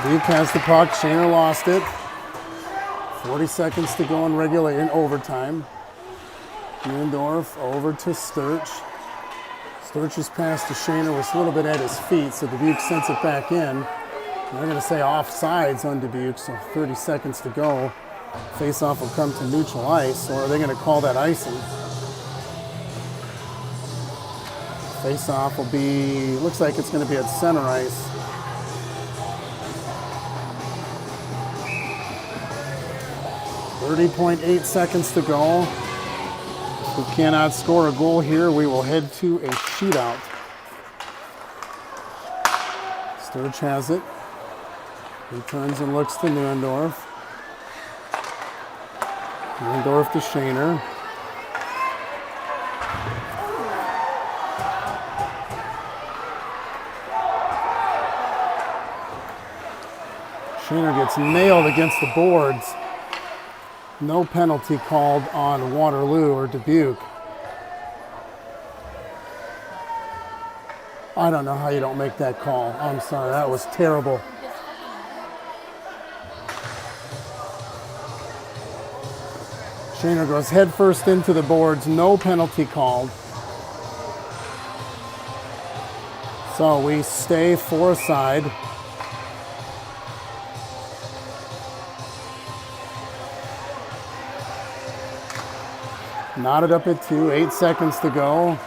Dubuque has the puck. Shaner lost it. 40 seconds to go in overtime. Neuendorf over to Sturch. Sturch's pass to Shaner was a little bit at his feet, so Dubuque sends it back in. They're going to say offsides on Dubuque, so 30 seconds to go. Face-off will come to neutral ice, or are they going to call that icing? Face-off will be, looks like it's going to be at center ice. .30 seconds to go. If we cannot score a goal here, we will head to a shootout. Sturch has it. He turns and looks to Neuendorf. Neuendorf to Shaner. Shaner gets nailed against the boards. No penalty called on Waterloo or Dubuque. I don't know how you don't make that call. I'm sorry, that was terrible. Shaner goes head first into the boards, no penalty called. So we stay four-side. Knotted up at 2, 8 seconds to go.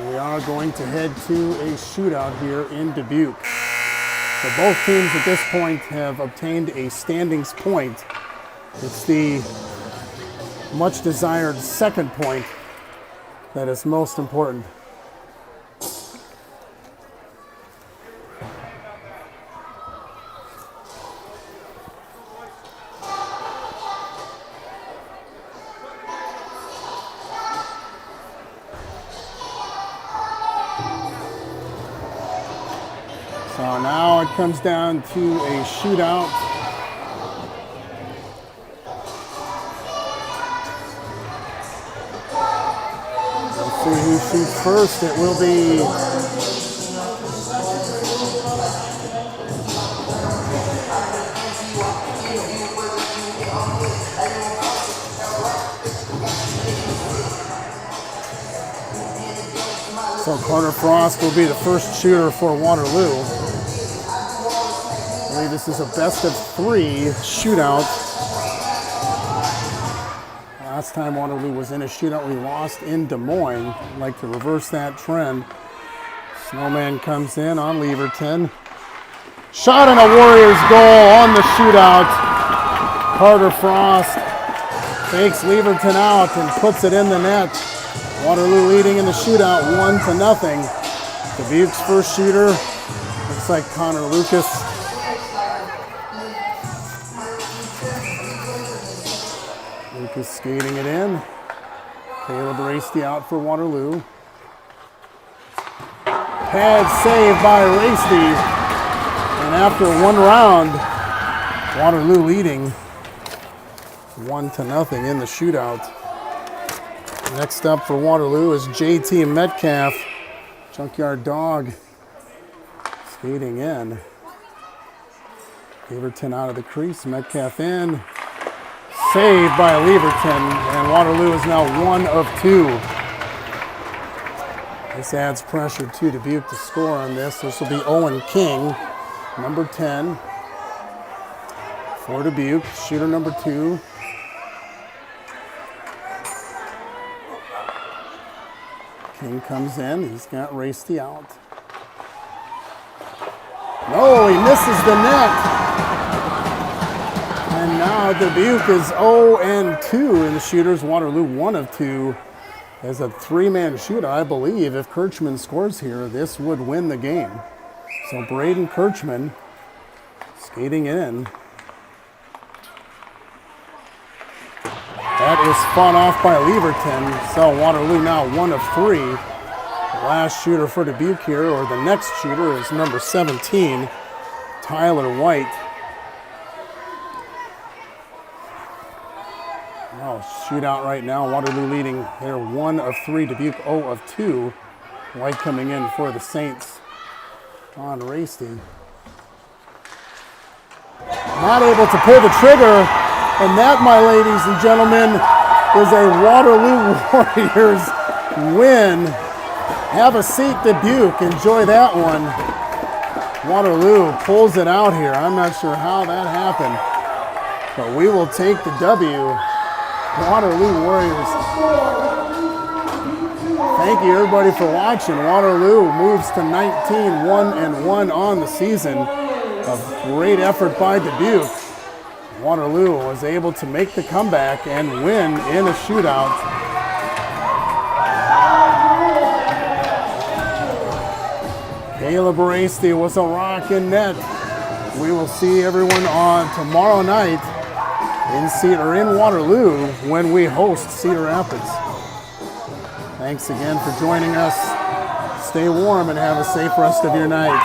We are going to head to a shootout here in Dubuque. So both teams at this point have obtained a standings point. It's the much desired second point that is most important. So now it comes down to a shootout. Let's see who shoots first. It will be so Carter Frost will be the first shooter for Waterloo. I believe this is a best of 3 shootout. Last time Waterloo was in a shootout, we lost in Des Moines. I'd like to reverse that trend. Snowman comes in on Leverton. Shot and a Warriors goal on the shootout. Carter Frost fakes Leverton out and puts it in the net. Waterloo leading in the shootout 1-0. Dubuque's first shooter looks like Connor Lucas. Lucas skating it in. Caleb Rasty out for Waterloo. Pad save by Rasty. And after one round, Waterloo leading 1-0 in the shootout. Next up for Waterloo is JT Metcalf. Junkyard Dog skating in. Leverton out of the crease, Metcalf in. Saved by Leverton, and Waterloo is now 1 of 2. This adds pressure to Dubuque to score on this. This will be Owen King, number 10 for Dubuque, shooter number 2. King comes in, he's got Rasty out. No, he misses the net. And now Dubuque is 0-2 in the shooters. Waterloo 1 of 2 as a 3-man shooter. I believe if Kirchman scores here, this would win the game. So Braden Kirchman skating in. That is fought off by Leverton. So Waterloo now 1 of 3. The last shooter for Dubuque here, or the next shooter, is number 17, Tyler White. Oh, shootout right now. Waterloo leading. They're 1 of 3. Dubuque 0 of 2. White coming in for the Saints. On Rasty. Not able to pull the trigger. And that, my ladies and gentlemen, is a Waterloo Warriors win. Have a seat, Dubuque. Enjoy that one. Waterloo pulls it out here. I'm not sure how that happened, but we will take the W. Waterloo Warriors. Thank you, everybody, for watching. Waterloo moves to 19-1-1 on the season. A great effort by Dubuque. Waterloo was able to make the comeback and win in a shootout. Caleb Rasty was a rock in net. We will see everyone on tomorrow night in Waterloo when we host Cedar Rapids. Thanks again for joining us. Stay warm and have a safe rest of your night.